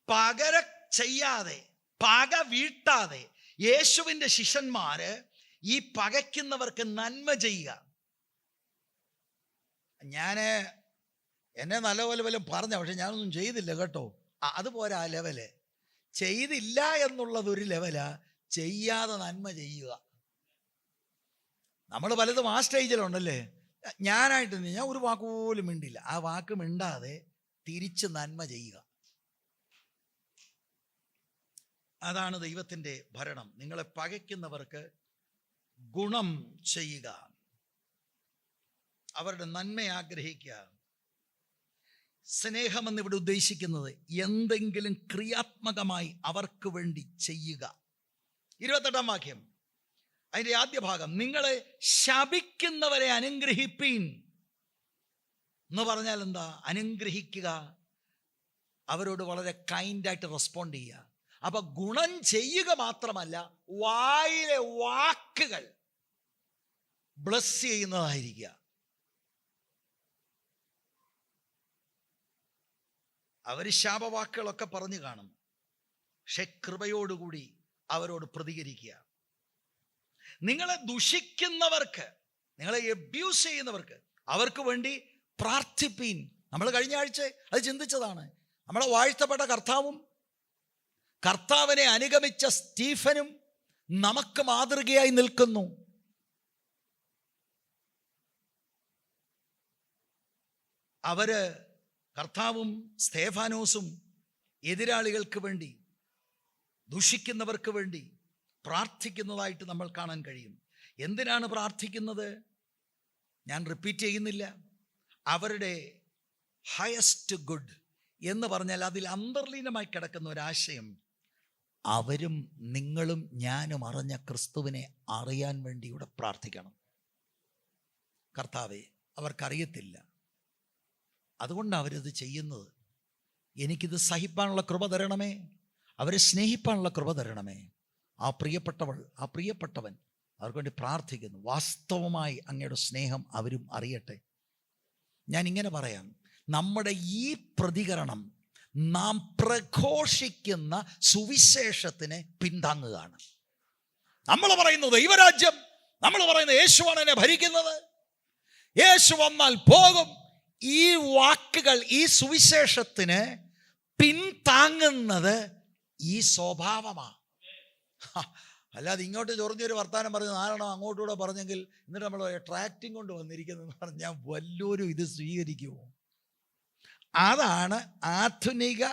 പകര ചെയ്യാതെ, പക വീട്ടാതെ യേശുവിൻ്റെ ശിഷ്യന്മാര് ഈ പകയ്ക്കുന്നവർക്ക് നന്മ ചെയ്യുക. എന്നെ നല്ലപോലെ വല്ലതും പറഞ്ഞ, പക്ഷെ ഞാനൊന്നും ചെയ്തില്ല കേട്ടോ. അതുപോലെ ആ ലെവല് ചെയ്തില്ല എന്നുള്ളതൊരു ലെവലാ. ചെയ്യാതെ നന്മ ചെയ്യുക. നമ്മൾ പലതും ആ സ്റ്റേജിലുണ്ടല്ലേ. ഞാൻ ഒരു വാക്ക് പോലും മിണ്ടില്ല. ആ വാക്ക് മിണ്ടാതെ തിരിച്ച് നന്മ ചെയ്യുക. അതാണ് ദൈവത്തിൻ്റെ ഭരണം. നിങ്ങളെ പകയ്ക്കുന്നവർക്ക് ഗുണം ചെയ്യുക, അവരുടെ നന്മ ആഗ്രഹിക്കുക. സ്നേഹമെന്ന് ഇവിടെ ഉദ്ദേശിക്കുന്നത് എന്തെങ്കിലും ക്രിയാത്മകമായി അവർക്ക് വേണ്ടി ചെയ്യുക. 28-ാം വാക്യം, അതിൻ്റെ ആദ്യ ഭാഗം, നിങ്ങളെ ശപിക്കുന്നവരെ അനുഗ്രഹിപ്പീൻ എന്ന് പറഞ്ഞാൽ എന്താ? അനുഗ്രഹിക്കുക, അവരോട് വളരെ കൈൻഡായിട്ട് റെസ്പോണ്ട് ചെയ്യുക. അപ്പൊ ഗുണം ചെയ്യുക മാത്രമല്ല, വായിലെ വാക്കുകൾ ബ്ലസ് ചെയ്യുന്നതായിരിക്കുക. അവർ ശാപവാക്കുകളൊക്കെ പറഞ്ഞു കാണും, പക്ഷെ കൃപയോടുകൂടി അവരോട് പ്രതികരിക്കുക. നിങ്ങളെ ദുഷിക്കുന്നവർക്ക്, നിങ്ങളെ എബ്യൂസ് ചെയ്യുന്നവർക്ക്, അവർക്ക് വേണ്ടി പ്രാർത്ഥിപ്പീൻ. നമ്മൾ കഴിഞ്ഞ ആഴ്ച അത് ചിന്തിച്ചതാണ്. നമ്മളെ വാഴ്ത്തപ്പെട്ട കർത്താവിനെ അനുഗമിച്ച സ്റ്റീഫനും നമുക്ക് മാതൃകയായി നിൽക്കുന്നു. അവര്, കർത്താവും സ്തേഫാനോസും എതിരാളികൾക്ക് വേണ്ടി, ദുഷിക്കുന്നവർക്ക് വേണ്ടി പ്രാർത്ഥിക്കുന്നതായിട്ട് നമ്മൾ കാണാൻ കഴിയും. എന്തിനാണ് പ്രാർത്ഥിക്കുന്നത്? ഞാൻ റിപ്പീറ്റ് ചെയ്യുന്നില്ല. അവരുടെ ഹയസ്റ്റ് ഗുഡ് എന്ന് പറഞ്ഞാൽ അതിൽ അന്തർലീനമായി കിടക്കുന്ന ഒരാശയം, അവരും നിങ്ങളും ഞാനും അറിഞ്ഞ ക്രിസ്തുവിനെ അറിയാൻ വേണ്ടി ഇവിടെ പ്രാർത്ഥിക്കണം. കർത്താവേ, അവർക്കറിയത്തില്ല, അതുകൊണ്ടാണ് അവരത് ചെയ്യുന്നത്. എനിക്കിത് സഹിപ്പാനുള്ള കൃപ തരണമേ, അവരെ സ്നേഹിപ്പാനുള്ള കൃപ തരണമേ. ആ പ്രിയപ്പെട്ടവൻ അവർക്ക് വേണ്ടി പ്രാർത്ഥിക്കുന്നു. വാസ്തവമായി അങ്ങയുടെ സ്നേഹം അവരും അറിയട്ടെ. ഞാൻ ഇങ്ങനെ പറയാം, നമ്മുടെ ഈ പ്രതികരണം നാം പ്രഘോഷിക്കുന്ന സുവിശേഷത്തിനെ പിന്താങ്ങുകയാണ്. നമ്മൾ പറയുന്നു ദൈവരാജ്യം, നമ്മൾ പറയുന്നത് യേശുവാണ് എന്നെ ഭരിക്കുന്നത്, യേശു വന്നാൽ പോകും. ഈ വാക്കുകൾ, ഈ സുവിശേഷത്തിന് പിന്താങ്ങുന്നത് ഈ സ്വഭാവമാണ്. അല്ലാതെ ഇങ്ങോട്ട് ചൊറിഞ്ഞൊരു വർത്താനം പറഞ്ഞ് നാലെണ്ണം അങ്ങോട്ടൂടെ പറഞ്ഞെങ്കിൽ എന്നിട്ട് നമ്മൾ ട്രാക്റ്റിംഗ് കൊണ്ട് വന്നിരിക്കുന്നതെന്ന് പറഞ്ഞാൽ വല്ലവരും ഇത് സ്വീകരിക്കുമോ? അതാണ് ആധുനിക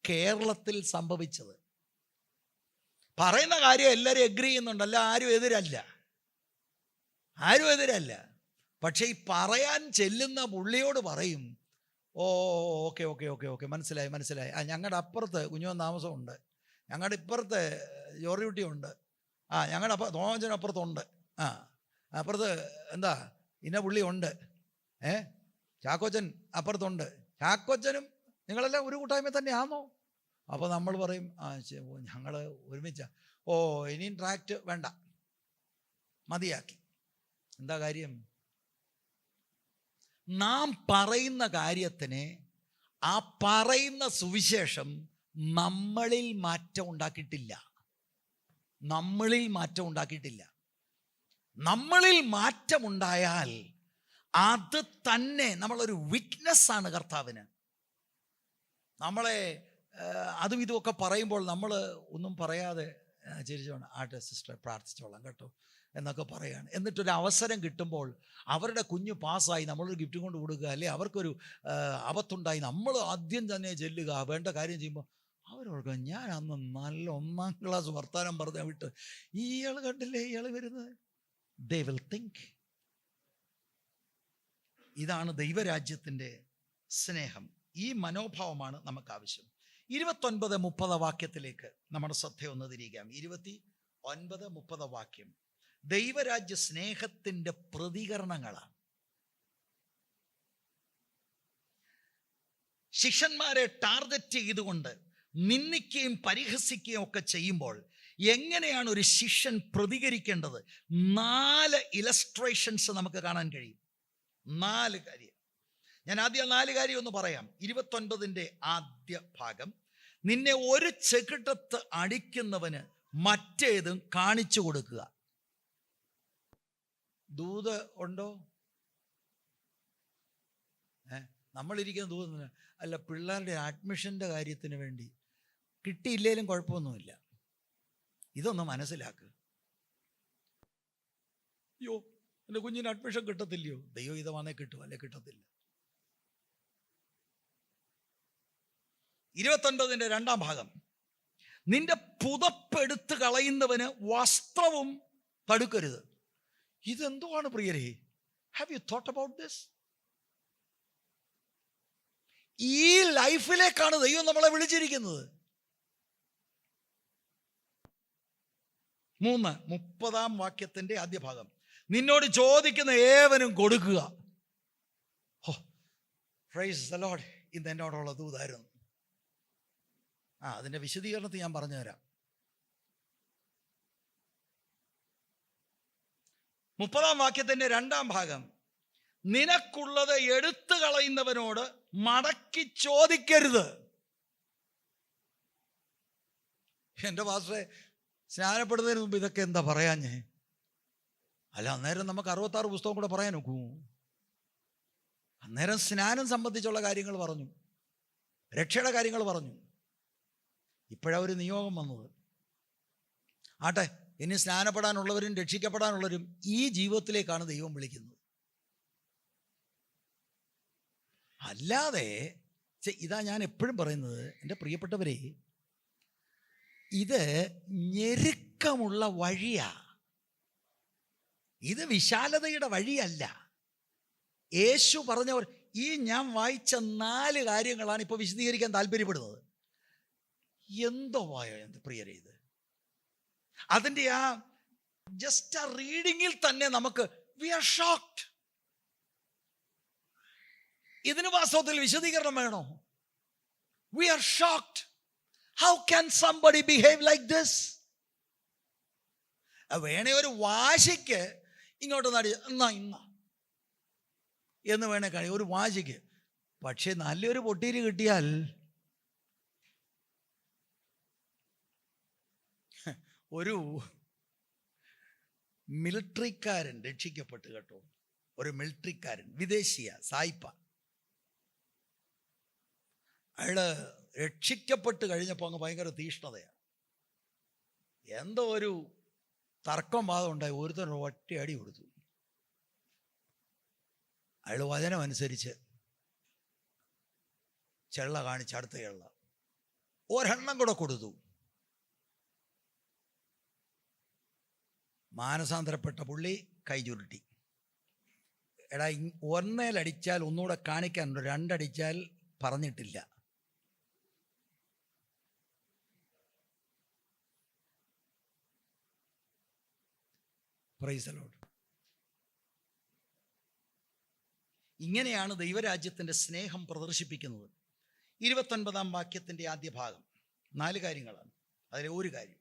കേരളത്തിൽ സംഭവിച്ചത്. പറയുന്ന കാര്യം എല്ലാവരും എഗ്രി ചെയ്യുന്നുണ്ടല്ല, ആരും എതിരല്ല. പക്ഷെ ഈ പറയാൻ ചെല്ലുന്ന പുള്ളിയോട് പറയും, ഓക്കെ മനസ്സിലായി. ഞങ്ങളുടെ അപ്പുറത്ത് കുഞ്ഞോൻ താമസമുണ്ട്, ഞങ്ങളുടെ ഇപ്പുറത്ത് ജോർജ് ഉണ്ട്, ഞങ്ങളുടെ തോമച്ചൻ അപ്പുറത്തുണ്ട്, അപ്പുറത്ത് എന്താ ഇന്ന പുള്ളി ഉണ്ട്, ചാക്കോച്ചൻ അപ്പുറത്തുണ്ട്, ചാക്കോച്ചനും നിങ്ങളെല്ലാം ഒരു കൂട്ടായ്മ തന്നെയാണോ? അപ്പോൾ നമ്മൾ പറയും ഞങ്ങൾ ഒരുമിച്ച, ഇനിയും ട്രാക്റ്റ് വേണ്ട, മതിയാക്കി. എന്താ കാര്യം? നാം പറയുന്ന കാര്യത്തിന്, ആ പറയുന്ന സുവിശേഷം നമ്മളിൽ മാറ്റം ഉണ്ടാക്കിയിട്ടില്ല. നമ്മളിൽ മാറ്റമുണ്ടായാൽ അത് തന്നെ നമ്മളൊരു വിറ്റ്നസ്സാണ് കർത്താവിന്. നമ്മളെ അതും ഇതുമൊക്കെ പറയുമ്പോൾ നമ്മൾ ഒന്നും പറയാതെ ചിരിച്ചോണം, സിസ്റ്റർ പ്രാർത്ഥിച്ചോളാം കേട്ടോ എന്നൊക്കെ പറയാണ്. എന്നിട്ടൊരു അവസരം കിട്ടുമ്പോൾ അവരുടെ കുഞ്ഞ് പാസ്സായി നമ്മളൊരു ഗിഫ്റ്റ് കൊണ്ട് കൊടുക്കുക, അല്ലെ അവർക്കൊരു അബദ്ധമുണ്ടായി നമ്മൾ ആദ്യം തന്നെ ചെല്ലുക, വേണ്ട കാര്യം ചെയ്യുമ്പോൾ അവരോട് ഞാൻ അന്ന് നല്ല 1ാം ക്ലാസ് വർത്താനം പറഞ്ഞ വിട്ട് ഇയാൾ കണ്ടില്ലേ ഇയാൾ വരുന്നത്. they will think. ഇതാണ് ദൈവരാജ്യത്തിൻ്റെ സ്നേഹം. ഈ മനോഭാവമാണ് നമുക്ക് ആവശ്യം. 29-30 വാക്യത്തിലേക്ക് നമ്മുടെ ശ്രദ്ധയൊന്ന് തിരിക്കാം. 29-30 വാക്യം ദൈവരാജ്യ സ്നേഹത്തിൻ്റെ പ്രതികരണങ്ങളാണ്. ശിഷ്യന്മാരെ ടാർഗറ്റ് ചെയ്തുകൊണ്ട് നിന്ദിക്കുകയും പരിഹസിക്കുകയും ഒക്കെ ചെയ്യുമ്പോൾ എങ്ങനെയാണ് ഒരു ശിഷ്യൻ പ്രതികരിക്കേണ്ടത്? 4 ഇലസ്ട്രേഷൻസ് നമുക്ക് കാണാൻ കഴിയും. 4 കാര്യം. ഞാൻ ആദ്യം 4 കാര്യം ഒന്ന് പറയാം. 29-ന്റെ ആദ്യ ഭാഗം, നിന്നെ ഒരു ചെകിട്ടത്ത് അടിക്കുന്നവന് മറ്റേതും കാണിച്ചു കൊടുക്കുക. ദൂത് ഉണ്ടോ? നമ്മളിരിക്കുന്ന ദൂത് അല്ല, പിള്ളേരുടെ അഡ്മിഷൻ്റെ കാര്യത്തിന് വേണ്ടി. കിട്ടിയില്ലേലും കുഴപ്പമൊന്നുമില്ല, ഇതൊന്ന് മനസ്സിലാക്കുക. അയ്യോ എൻ്റെ കുഞ്ഞിന് അഡ്മിഷൻ കിട്ടത്തില്ലയോ? ദൈവഹിതമാണേ കിട്ടും, അല്ലെ കിട്ടത്തില്ല. 29-ന്റെ 2-ാം ഭാഗം, നിന്റെ പുതപ്പെടുത്ത് കളയുന്നവന് വസ്ത്രവും തടുക്കരുത്. ഇതെന്തുവാണ് പ്രിയരേ? Have you thought about this? ഈ ലൈഫിലേക്കാണ് ദൈവം നമ്മളെ വിളിച്ചിരിക്കുന്നത്. 30-ാം വാക്യത്തിൻ്റെ ആദ്യ ഭാഗം, നിന്നോട് ചോദിക്കുന്ന ഏവനും കൊടുക്കുക. Price the Lord. ഇന്ന് എന്നോടുള്ള ദൂതായിരുന്നു. അതിൻ്റെ വിശദീകരണത്തിൽ ഞാൻ പറഞ്ഞുതരാം. 30-ാം വാക്യത്തിൻ്റെ 2-ാം ഭാഗം, നിനക്കുള്ളത് എടുത്തു കളയുന്നവനോട് മടക്കി ചോദിക്കരുത്. എൻ്റെ പാസ്റ്ററെ, സ്നാനപ്പെടുന്നതിന് മുമ്പ് ഇതൊക്കെ എന്താ പറയാഞ്ഞേ? അല്ല, അന്നേരം നമുക്ക് 66 പുസ്തകം കൂടെ പറയാൻ നോക്കൂ. അന്നേരം സ്നാനം സംബന്ധിച്ചുള്ള കാര്യങ്ങൾ പറഞ്ഞു, രക്ഷയുടെ കാര്യങ്ങൾ പറഞ്ഞു. ഇപ്പോഴാണ് ഒരു നിയോഗം വന്നത്. ആട്ടെ, ഇനി സ്നാനപ്പെടാനുള്ളവരും രക്ഷിക്കപ്പെടാനുള്ളവരും ഈ ജീവിതത്തിലേക്കാണ് ദൈവം വിളിക്കുന്നത്. അല്ലാതെ ഇതാ ഞാൻ എപ്പോഴും പറയുന്നത്, എൻ്റെ പ്രിയപ്പെട്ടവരെ, ഇത് ഞെരുക്കമുള്ള വഴിയാ. ഇത് വിശാലതയുടെ വഴിയല്ല. യേശു പറഞ്ഞവർ ഈ ഞാൻ വായിച്ച 4 കാര്യങ്ങളാണ് ഇപ്പോൾ വിശദീകരിക്കാൻ താല്പര്യപ്പെടുന്നത്. എന്തോ എന്ത് പ്രിയരെ, ഇത് അതിൻ്റെ ആ ജസ്റ്റ് ആ റീഡിങ്ങിൽ തന്നെ നമുക്ക് വി ആർ ഷോക്ക്ഡ്. ഇതിന് വാസ്തവത്തിൽ വിശദീകരണം വേണോ? We are shocked. How can somebody behave like this? വേണേ ഒരു വാശിക്ക് ഇങ്ങോട്ട് നടി ഇന്ന എന്ന് വേണേ കഴിയും, ഒരു വാശിക്ക്. പക്ഷെ നല്ലൊരു പൊട്ടീര് കിട്ടിയാൽ ഒരു മിലിട്ടറിക്കാരൻ രക്ഷിക്കപ്പെട്ടു കേട്ടോ. ഒരു മിലിട്ടറിക്കാരൻ, വിദേശിയ, സായിപ്പ. അയാള് രക്ഷിക്കപ്പെട്ട് കഴിഞ്ഞപ്പോൾ അങ്ങ് ഭയങ്കര തീഷ്ണതയാണ്. എന്തോ ഒരു തർക്കം വാദം ഉണ്ടായി, ഒരുത്തൻ ഒറ്റയടി കൊടുത്തു. അയാൾ വചനം അനുസരിച്ച് ചെള്ള കാണിച്ച് അടുത്ത ചെള്ള ഒരെണ്ണം കൂടെ കൊടുത്തു. മാനസാന്തരപ്പെട്ട പുള്ളി കൈ ചുരുട്ടി. എടാ, ഒന്നേലടിച്ചാൽ ഒന്നുകൂടെ കാണിക്കാനുണ്ട്, 2 അടിച്ചാൽ പറഞ്ഞിട്ടില്ല. Price the Lord. ഇങ്ങനെയാണ് ദൈവരാജ്യത്തിൻ്റെ സ്നേഹം പ്രദർശിപ്പിക്കുന്നത്. 29-ാം വാക്യത്തിൻ്റെ ആദ്യ ഭാഗം 4 കാര്യങ്ങളാണ്. അതിലെ ഒരു കാര്യം,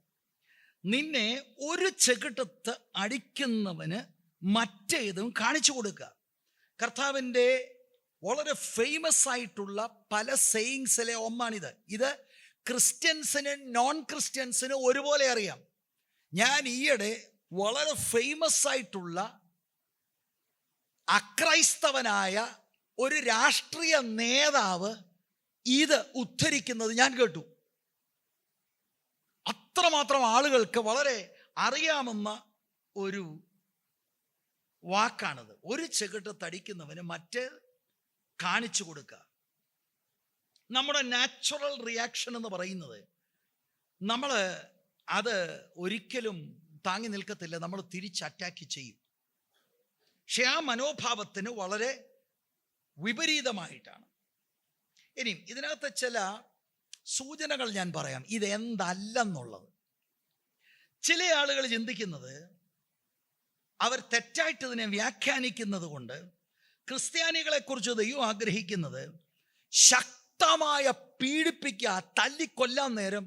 നിന്നെ ഒരു ചെകിട്ടത്ത് അടിക്കുന്നവന് മറ്റേതും കാണിച്ചു കൊടുക്കുക. കർത്താവിൻ്റെ വളരെ ഫേമസ് ആയിട്ടുള്ള പല സെയിങ്സിലെ ഒന്നാണിത്. ഇത് ക്രിസ്ത്യൻസിന് നോൺ ക്രിസ്ത്യൻസിന് ഒരുപോലെ അറിയാം. ഞാൻ ഈയിടെ വളരെ ഫേമസ് ആയിട്ടുള്ള അക്രൈസ്തവനായ ഒരു രാഷ്ട്രീയ നേതാവ് ഇത് ഉദ്ധരിക്കുന്നത് ഞാൻ കേട്ടു. അത്രമാത്രം ആളുകൾക്ക് വളരെ അറിയാമെന്ന ഒരു വാക്കാണത്. ഒരു ചെകിട്ടത്തടിക്കുന്നവന് മറ്റേ കാണിച്ചു കൊടുക്കുക. നമ്മുടെ നാച്ചുറൽ റിയാക്ഷൻ എന്ന് പറയുന്നത്, നമ്മൾ അത് ഒരിക്കലും താങ്ങി നിൽക്കത്തില്ല, നമ്മൾ തിരിച്ച് അറ്റാക്ക് ചെയ്യും. പക്ഷെ ആ മനോഭാവത്തിന് വളരെ വിപരീതമായിട്ടാണ്. ഇനിയും ഇതിനകത്ത് ചില സൂചനകൾ ഞാൻ പറയാം, ഇതെന്തല്ലെന്നുള്ളത്. ചില ആളുകൾ ചിന്തിക്കുന്നത്, അവർ തെറ്റായിട്ട് ഇതിനെ വ്യാഖ്യാനിക്കുന്നത് കൊണ്ട് ക്രിസ്ത്യാനികളെക്കുറിച്ച് ദൈവം ആഗ്രഹിക്കുന്നത് ശക്തമായ പീഡിപ്പിക്കുക, തല്ലിക്കൊല്ലാൻ നേരം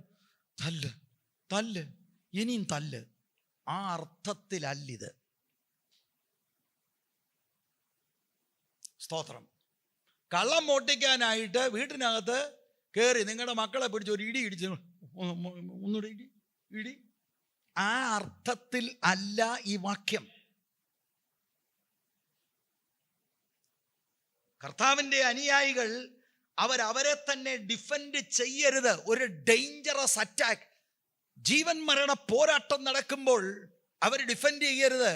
തല്ല് തല്ല് ഇനിയും തല്ല്. ആ അർത്ഥത്തിലല്ലിത്. സ്തോത്രം. കള്ളം മോട്ടിക്കാനായിട്ട് വീട്ടിനകത്ത് കയറി നിങ്ങളുടെ മക്കളെ പിടിച്ച് ഒരു ഇടി ഇടിച്ച് ഒന്നുകൂടെ ഇടി. ആ അർത്ഥത്തിൽ അല്ല ഈ വാക്യം. കർത്താവിൻ്റെ അനുയായികൾ അവരെ തന്നെ ഡിഫെൻഡ് ചെയ്യരുത്. ഒരു ഡേഞ്ചറസ് അറ്റാക്ക്, ജീവൻ മരണ പോരാട്ടം നടക്കുമ്പോൾ അവർ ഡിഫെൻഡ് ചെയ്യരുത്.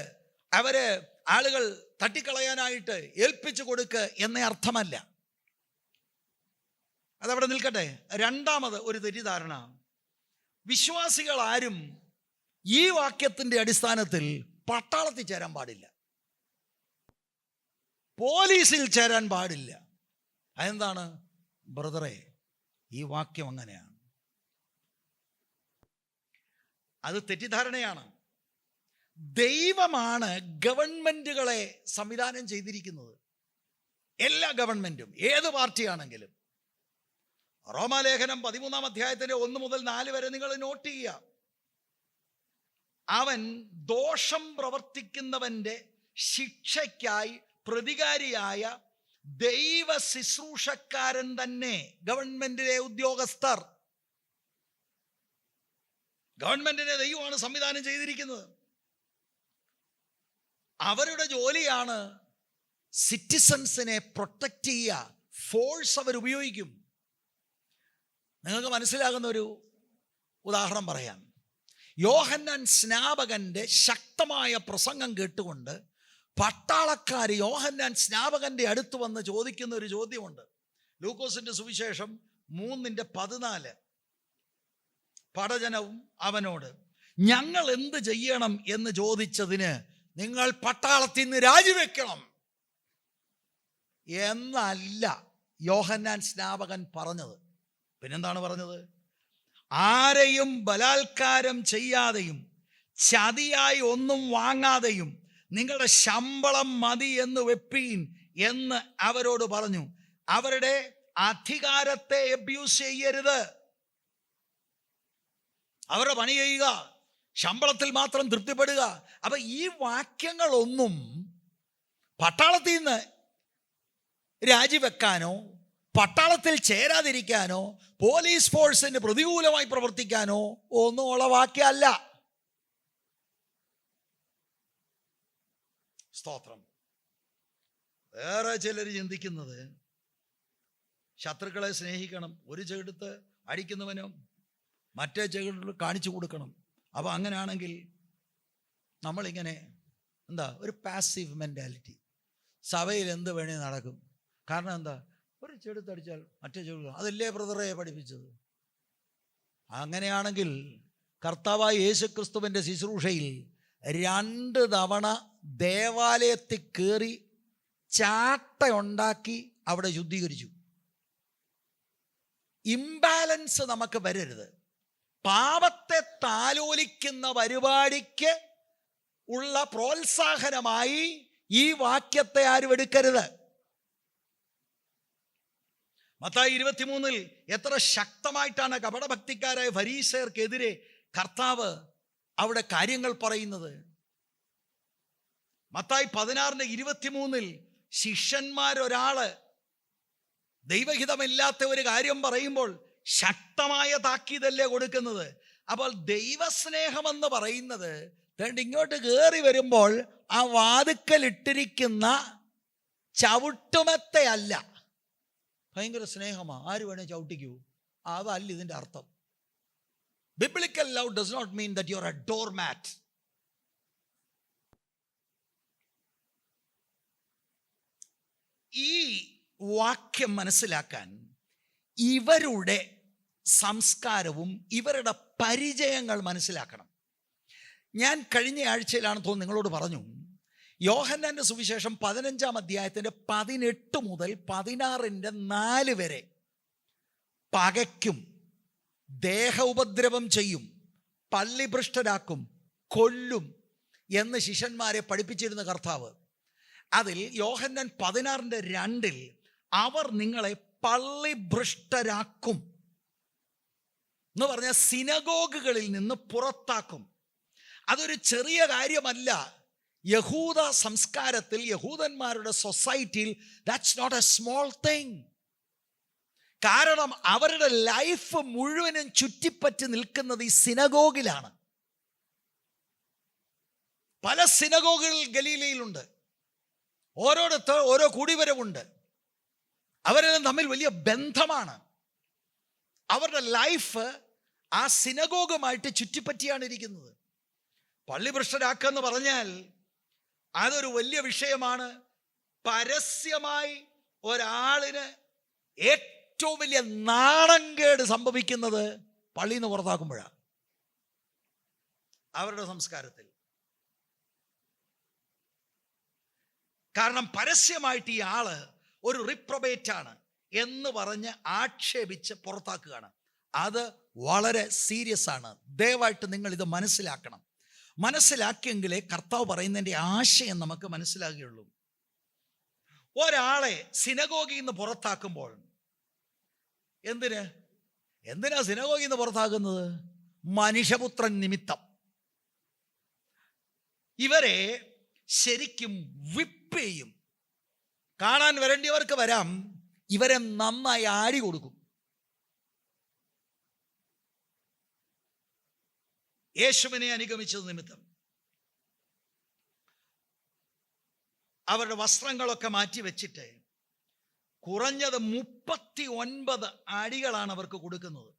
അവര് ആളുകൾ തട്ടിക്കളയാനായിട്ട് ഏൽപ്പിച്ചു കൊടുക്കുക എന്നേ അർത്ഥമല്ല. അതവിടെ നിൽക്കട്ടെ. രണ്ടാമത് ഒരു തെറ്റിദ്ധാരണ, വിശ്വാസികൾ ആരും ഈ വാക്യത്തിൻ്റെ അടിസ്ഥാനത്തിൽ പട്ടാളത്തിൽ ചേരാൻ പാടില്ല, പോലീസിൽ ചേരാൻ പാടില്ല. അതെന്താണ്? ബ്രദറെ, ഈ വാക്യം അങ്ങനെയാണ്. അത് തെറ്റിദ്ധാരണയാണ്. ദൈവമാണ് ഗവൺമെന്റുകളെ സംവിധാനം ചെയ്തിരിക്കുന്നത്. എല്ലാ ഗവൺമെന്റും, ഏത് പാർട്ടിയാണെങ്കിലും. റോമാലേഖനം 13-ാം അധ്യായത്തിന്റെ 1 മുതൽ 4 വരെ നിങ്ങൾ നോട്ട് ചെയ്യുക. അവൻ ദോഷം പ്രവർത്തിക്കുന്നവന്റെ ശിക്ഷയ്ക്കായി പ്രതികാരിയായ ദൈവ ശുശ്രൂഷക്കാരൻ തന്നെ. ഗവൺമെന്റിലെ ഉദ്യോഗസ്ഥർ, ഗവൺമെന്റിനെ ദൈവമാണ് സംവിധാനം ചെയ്തിരിക്കുന്നത്. അവരുടെ ജോലിയാണ് സിറ്റിസൺസിനെ പ്രൊട്ടക്റ്റ് ചെയ്യുക. ഫോഴ്സ് അവർ ഉപയോഗിക്കും. നിങ്ങൾക്ക് മനസ്സിലാകുന്ന ഒരു ഉദാഹരണം പറയാം. യോഹന്നാൻ സ്നാപകന്റെ ശക്തമായ പ്രസംഗം കേട്ടുകൊണ്ട് പട്ടാളക്കാർ യോഹന്നാൻ സ്നാപകന്റെ അടുത്ത് വന്ന് ചോദിക്കുന്ന ഒരു ചോദ്യമുണ്ട്. ലൂക്കോസിന്റെ സുവിശേഷം 3:14. പടജനവും അവനോട്, ഞങ്ങൾ എന്ത് ചെയ്യണം എന്ന് ചോദിച്ചതിന്, നിങ്ങൾ പട്ടാളത്തിൽ നിന്ന് രാജിവെക്കണം എന്നല്ല യോഹന്നാൻ സ്നാപകൻ പറഞ്ഞത്. പിന്നെന്താണ് പറഞ്ഞത്? ആരെയും ബലാത്കാരം ചെയ്യാതെയും ചതിയായി ഒന്നും വാങ്ങാതെയും നിങ്ങളുടെ ശമ്പളം മതി എന്ന് വെപ്പീൻ എന്ന് അവരോട് പറഞ്ഞു. അവരുടെ അധികാരത്തെ അബ്യൂസ് ചെയ്യരുത്. അവരുടെ പണി ചെയ്യുക, ശമ്പളത്തിൽ മാത്രം തൃപ്തിപ്പെടുക. അപ്പൊ ഈ വാക്യങ്ങളൊന്നും പട്ടാളത്തിൽ നിന്ന് രാജിവെക്കാനോ പട്ടാളത്തിൽ ചേരാതിരിക്കാനോ പോലീസ് ഫോഴ്സിന് പ്രതികൂലമായി പ്രവർത്തിക്കാനോ ഒന്നും ഉള്ള വാക്യമല്ല. സ്തോത്രം. വേറെ ചിലർ ചിന്തിക്കുന്നത് ശത്രുക്കളെ സ്നേഹിക്കണം, ഒരു ചെകിടത്ത് അടിക്കുന്നവനും മറ്റേ ചെകിടത്ത് കാണിച്ചു കൊടുക്കണം. അപ്പോൾ അങ്ങനെയാണെങ്കിൽ നമ്മളിങ്ങനെ ഒരു പാസീവ് മെൻറ്റാലിറ്റി. സഭയിൽ എന്ത് വേണേ നടക്കും. കാരണം ഒരു ചെടുത്തടിച്ചാൽ മറ്റേ ചെടു, അതല്ലേ ബ്രദറെ പഠിപ്പിച്ചത്. അങ്ങനെയാണെങ്കിൽ കർത്താവായ യേശുക്രിസ്തുവിൻ്റെ ശുശ്രൂഷയിൽ 2 തവണ ദേവാലയത്തിൽ കയറി ചാട്ടയുണ്ടാക്കി അവിടെ ശുദ്ധീകരിച്ചു. ഇംബാലൻസ് നമുക്ക് വരരുത്. പാപത്തെ താലോലിക്കുന്ന പരിപാടിക്ക് ഉള്ള പ്രോത്സാഹനമായി ഈ വാക്യത്തെ ആരും എടുക്കരുത്. മത്തായി 23 എത്ര ശക്തമായിട്ടാണ് കപടഭക്തിക്കാരായ ഫരീസയർക്കെതിരെ കർത്താവ് അവിടെ കാര്യങ്ങൾ പറയുന്നത്. മത്തായി 16:23 ശിഷ്യന്മാരൊരാള് ദൈവഹിതമില്ലാത്ത ഒരു കാര്യം പറയുമ്പോൾ ശക്തമായ താക്കീതല്ലേ കൊടുക്കുന്നത്. അപ്പോൾ ദൈവസ്നേഹമെന്ന് പറയുന്നത് ഇങ്ങോട്ട് കയറി വരുമ്പോൾ ആ വാതുക്കലിട്ടിരിക്കുന്ന ചവിട്ടുമത്തെ അല്ല. ഭയങ്കര സ്നേഹമാണ്, ആര് വേണേ ചവിട്ടിക്കൂ, അതല്ല ഇതിൻ്റെ അർത്ഥം. Biblical love does not mean that you are a door mat. ഈ വാക്യം മനസ്സിലാക്കാൻ ഇവരുടെ സംസ്കാരവും ഇവരുടെ പരിചയങ്ങൾ മനസ്സിലാക്കണം. ഞാൻ കഴിഞ്ഞ ആഴ്ചയിലാണ് തോന്നുന്നു നിങ്ങളോട് പറഞ്ഞു, യോഹന്നാന്റെ സുവിശേഷം 15-ാം അധ്യായത്തിന്റെ 18 മുതൽ 16-4 വരെ പകയ്ക്കും, ദേഹ ഉപദ്രവം ചെയ്യും, പള്ളിഭ്രഷ്ടരാക്കും, കൊല്ലും എന്ന് ശിഷ്യന്മാരെ പഠിപ്പിച്ചിരുന്ന കർത്താവ്. അതിൽ യോഹന്നാൻ 16:2 അവർ നിങ്ങളെ പള്ളിഭ്രഷ്ടരാക്കും എന്ന് പറഞ്ഞ സിനഗോഗുകളിൽ നിന്ന് പുറത്താക്കും. അതൊരു ചെറിയ കാര്യമല്ല. യഹൂദ സംസ്കാരത്തിൽ, യഹൂദന്മാരുടെ സൊസൈറ്റിയിൽ that's not a small thing. കാരണം അവരുടെ ലൈഫ് മുഴുവനും ചുറ്റിപ്പറ്റി നിൽക്കുന്നത് ഈ സിനഗോഗിലാണ്. പല സിനഗോഗുകൾ ഗലീലയിലുണ്ട്. ഓരോരുത്തർ ഓരോ കൂടിവരവുണ്ട്. അവരെല്ലാം തമ്മിൽ വലിയ ബന്ധമാണ്. അവരുടെ ലൈഫ് ആ സിനഗോഗുമായിട്ട് ചുറ്റിപ്പറ്റിയാണ് ഇരിക്കുന്നത്. പള്ളിഭ്രഷ്ടരാക്കുക എന്ന് പറഞ്ഞാൽ അതൊരു വലിയ വിഷയമാണ്. പരസ്യമായി ഒരാളിന് ഏറ്റവും വലിയ നാണംകേട് സംഭവിക്കുന്നത് പള്ളിയിൽ നിന്ന് പുറത്താക്കുമ്പോഴാണ്. അവരുടെ സംസ്കാരത്തിൽ. കാരണം പരസ്യമായിട്ട് ഈ ആള് ഒരു റിപ്രൊബേറ്റ് ആണ്, എന്ന് പറഞ്ഞ് ആക്ഷേപിച്ച് പുറത്താക്കുകയാണ്. അത് വളരെ സീരിയസ് ആണ്. ദയവായിട്ട് നിങ്ങൾ ഇത് മനസ്സിലാക്കണം. മനസ്സിലാക്കിയെങ്കിലേ കർത്താവ് പറയുന്നതിൻ്റെ ആശയം നമുക്ക് മനസ്സിലാകുകയുള്ളൂ. ഒരാളെ സിനഗോഗിൽ നിന്ന് പുറത്താക്കുമ്പോൾ എന്തിനാ സിനഗോഗിൽ നിന്ന് പുറത്താക്കുന്നത്? മനുഷ്യപുത്രൻ നിമിത്തം. ഇവരെ ശരിക്കും വിപ്പ് ചെയ്യും. കാണാൻ വരേണ്ടിയവർക്ക് വരാം, ഇവരെ നന്നായി ആടി കൊടുക്കും. യേശുവിനെ അനുഗമിച്ചത് നിമിത്തം അവരുടെ വസ്ത്രങ്ങളൊക്കെ മാറ്റി വെച്ചിട്ട് കുറഞ്ഞത് 39 അടികളാണ് അവർക്ക് കൊടുക്കുന്നത്.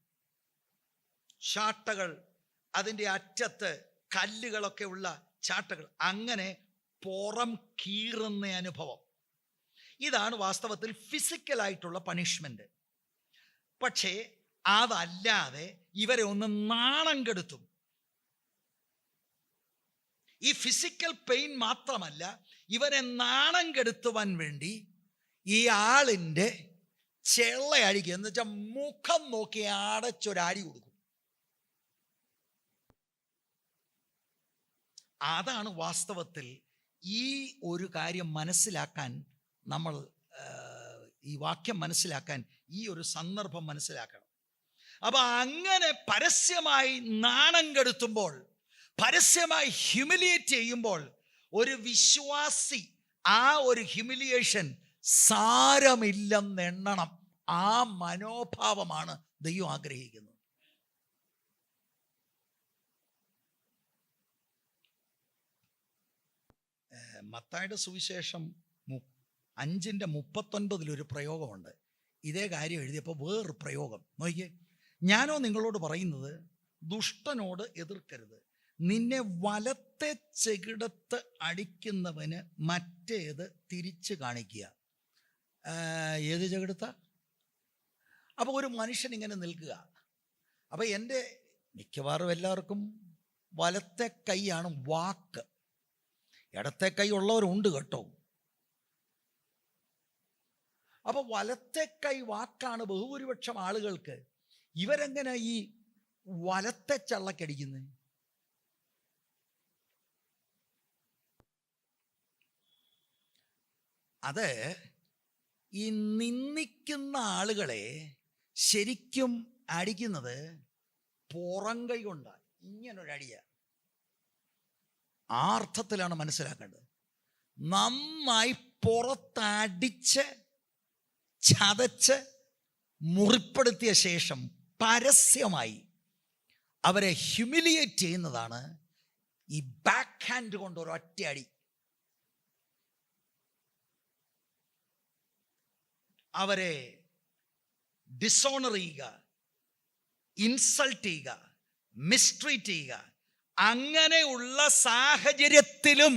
ചാട്ടകൾ, അതിൻ്റെ അറ്റത്ത് കല്ലുകളൊക്കെ ഉള്ള ചാട്ടകൾ, അങ്ങനെ പുറം കീറുന്ന അനുഭവം. ഇതാണ് വാസ്തവത്തിൽ ഫിസിക്കലായിട്ടുള്ള പണിഷ്മെന്റ്. പക്ഷേ അതല്ലാതെ ഇവരെ ഒന്ന് നാണം കെടുത്തും. ഈ ഫിസിക്കൽ പെയിൻ മാത്രമല്ല, ഇവരെ നാണം കെടുത്തുവാൻ വേണ്ടി ഈ ആളിൻ്റെ ചെള്ളയടിക്കുക, എന്ന് വെച്ചാൽ മുഖം നോക്കി അടച്ചൊരടി കൊടുക്കും. അതാണ് വാസ്തവത്തിൽ ഈ ഒരു കാര്യം മനസ്സിലാക്കാൻ നമ്മൾ, ഈ വാക്യം മനസ്സിലാക്കാൻ ഈ ഒരു സന്ദർഭം മനസ്സിലാക്കണം. അപ്പൊ അങ്ങനെ പരസ്യമായി നാണം കെടുത്തുമ്പോൾ, പരസ്യമായി ഹ്യൂമിലിയേറ്റ് ചെയ്യുമ്പോൾ ഒരു വിശ്വാസി ആ ഒരു ഹ്യൂമിലിയേഷൻ സാരമില്ലെന്നെണ്ണണം. ആ മനോഭാവമാണ് ദൈവം ആഗ്രഹിക്കുന്നത്. മത്തായിയുടെ സുവിശേഷം 5:39 ഒരു പ്രയോഗമുണ്ട്. ഇതേ കാര്യം എഴുതിയപ്പോൾ വേറൊരു പ്രയോഗം നോക്കിയേ. ഞാനോ നിങ്ങളോട് പറയുന്നത്, ദുഷ്ടനോട് എതിർക്കരുത്, നിന്നെ വലത്തെ ചെകിടത്ത് അടിക്കുന്നവന് മറ്റേത് തിരിച്ചു കാണിക്കുക. ഏത് ചെകിടത്ത? അപ്പോൾ ഒരു മനുഷ്യൻ ഇങ്ങനെ നിൽക്കുക. അപ്പോൾ എൻ്റെ മിക്കവാറും എല്ലാവർക്കും വലത്തെ കൈയാണ് വാക്ക്. ഇടത്തെ കൈ ഉള്ളവരുണ്ട് കേട്ടോ. അപ്പോൾ വലത്തെ കൈ വാക്കാണ് ബഹുഭൂരിപക്ഷം ആളുകൾക്ക്. ഇവരെങ്ങനെ ഈ വലത്തെ ചള്ളക്കടിക്കുന്നത്? അത് ഈ നിന്ദിക്കുന്ന ആളുകളെ ശരിക്കും അടിക്കുന്നത് പുറം കൈ കൊണ്ടാണ്. ഇങ്ങനൊരടിയ ആ അർത്ഥത്തിലാണ് മനസ്സിലാക്കേണ്ടത്. നന്നായി പുറത്തടിച്ച് ചതച്ച് മുറിപ്പെടുത്തിയ ശേഷം പരസ്യമായി അവരെ ഹ്യൂമിലിയേറ്റ് ചെയ്യുന്നതാണ് ഈ ബാക്ക് ഹാൻഡ് കൊണ്ട് ഒരൊറ്റയടി. അവരെ ഡിസോണർ ചെയ്യുക, ഇൻസൾട്ട് ചെയ്യുക, മിസ്ട്രീറ്റ് ചെയ്യുക. അങ്ങനെയുള്ള സാഹചര്യത്തിലും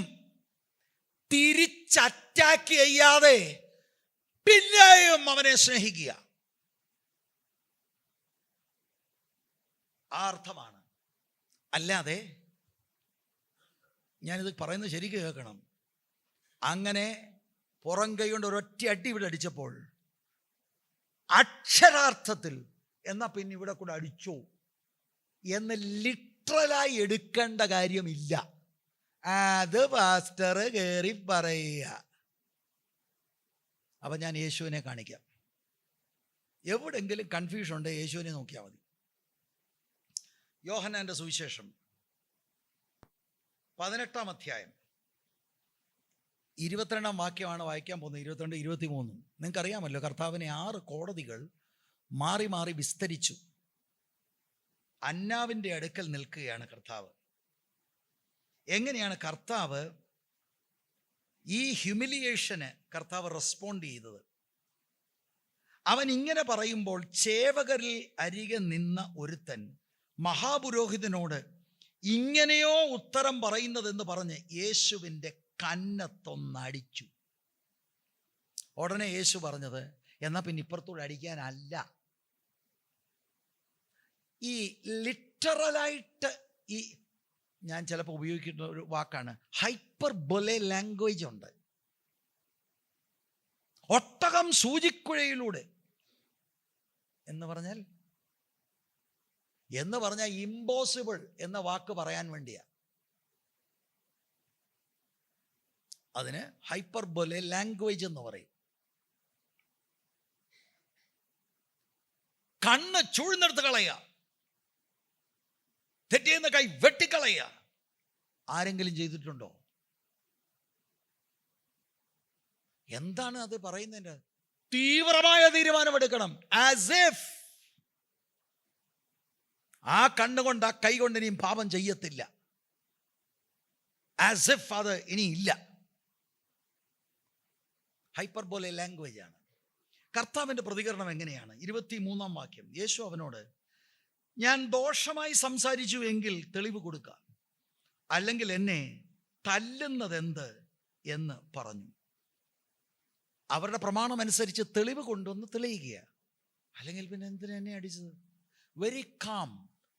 തിരിച്ചറ്റാക്ക് ചെയ്യാതെ പിന്നെയും അവനെ സ്നേഹിക്കുക. ആ അർത്ഥമാണ്. അല്ലാതെ ഞാനിത് പറയുന്നത് ശരിക്കും കേൾക്കണം. അങ്ങനെ പുറം കൈ കൊണ്ട് ഒരൊറ്റ അടി ഇവിടെ അടിച്ചപ്പോൾ അക്ഷരാർത്ഥത്തിൽ എന്നാ പിന്നെ ഇവിടെ കൂടെ അടിച്ചോ എന്ന് ലിറ്ററലായി എടുക്കേണ്ട കാര്യമില്ല. അത് പാസ്റ്റർ കയറി പറയുക. അപ്പം ഞാൻ യേശുവിനെ കാണിക്കാം. എവിടെങ്കിലും കൺഫ്യൂഷൻ ഉണ്ട്, യേശുവിനെ നോക്കിയാൽ മതി. യോഹന്നാന്റെ സുവിശേഷം 18-ാം അധ്യായം 22-ാം വാക്യമാണ് വായിക്കാൻ പോകുന്നത്. 22, 23. നിങ്ങൾക്കറിയാമല്ലോ, കർത്താവിനെ 6 കോടതികൾ മാറി മാറി വിസ്തരിച്ചു. അന്നാവിൻ്റെ അടുക്കൽ നിൽക്കുകയാണ് കർത്താവ്. എങ്ങനെയാണ് കർത്താവ് ഈ ഹ്യൂമിലിയേഷന് കർത്താവ് റെസ്പോണ്ട് ചെയ്തത്? അവൻ ഇങ്ങനെ പറയുമ്പോൾ ചേവകരിൽ അരികെ നിന്ന ഒരുത്തൻ മഹാപുരോഹിതനോട് ഇങ്ങനെയോ ഉത്തരം പറയുന്നതെന്ന് പറഞ്ഞ് യേശുവിൻ്റെ കന്നത്തൊന്നടിച്ചു. ഉടനെ യേശു പറഞ്ഞത്, എന്നാൽ പിന്നെ ഇപ്പുറത്തോട് അടിക്കാനല്ല. ഈ ലിറ്ററലായിട്ട് ഈ ഞാൻ ചിലപ്പോൾ ഉപയോഗിക്കുന്ന ഒരു വാക്കാണ് ഹൈപ്പർ ബൊലെ ലാംഗ്വേജ് ഉണ്ട്. ഒട്ടകം സൂചിക്കുഴയിലൂടെ എന്ന് പറഞ്ഞാൽ ഇമ്പോസിബിൾ എന്ന വാക്ക് പറയാൻ വേണ്ടിയാ. അതിന് ഹൈപ്പർബോലെ ലാംഗ്വേജ് എന്ന് പറയും. കണ്ണ് ചൂഴ്ന്നെടുത്ത് കളയുക, തെറ്റിയെന്ന കൈ വെട്ടിക്കളയുക. ആരെങ്കിലും ചെയ്തിട്ടുണ്ടോ? എന്താണ് അത് പറയുന്നതിന്റെ? തീവ്രമായ തീരുമാനമെടുക്കണം. ആസ് ഇഫ് ആ കണ്ണുകൊണ്ട് ആ കൈ കൊണ്ട് ഇനിയും പാപം ചെയ്യത്തില്ല. ആസ് ഇഫ് അത് ഇനി ഇല്ല. ഹൈപ്പർബോലെ ലാംഗ്വേജ് ആണ്. കർത്താവിൻ്റെ പ്രതികരണം എങ്ങനെയാണ്? 23-ാം വാക്യം. യേശു അവനോട്, ഞാൻ ദോഷമായി സംസാരിച്ചു എങ്കിൽ തെളിവ് കൊടുക്കുക, അല്ലെങ്കിൽ എന്നെ തല്ലുന്നതെന്ത് എന്ന് പറഞ്ഞു. അവരുടെ പ്രമാണം അനുസരിച്ച് തെളിവ് കൊണ്ടുവന്ന് തെളിയിക്കുക, അല്ലെങ്കിൽ പിന്നെ എന്തിനാ എന്നെ അടിച്ചത്? Very calm.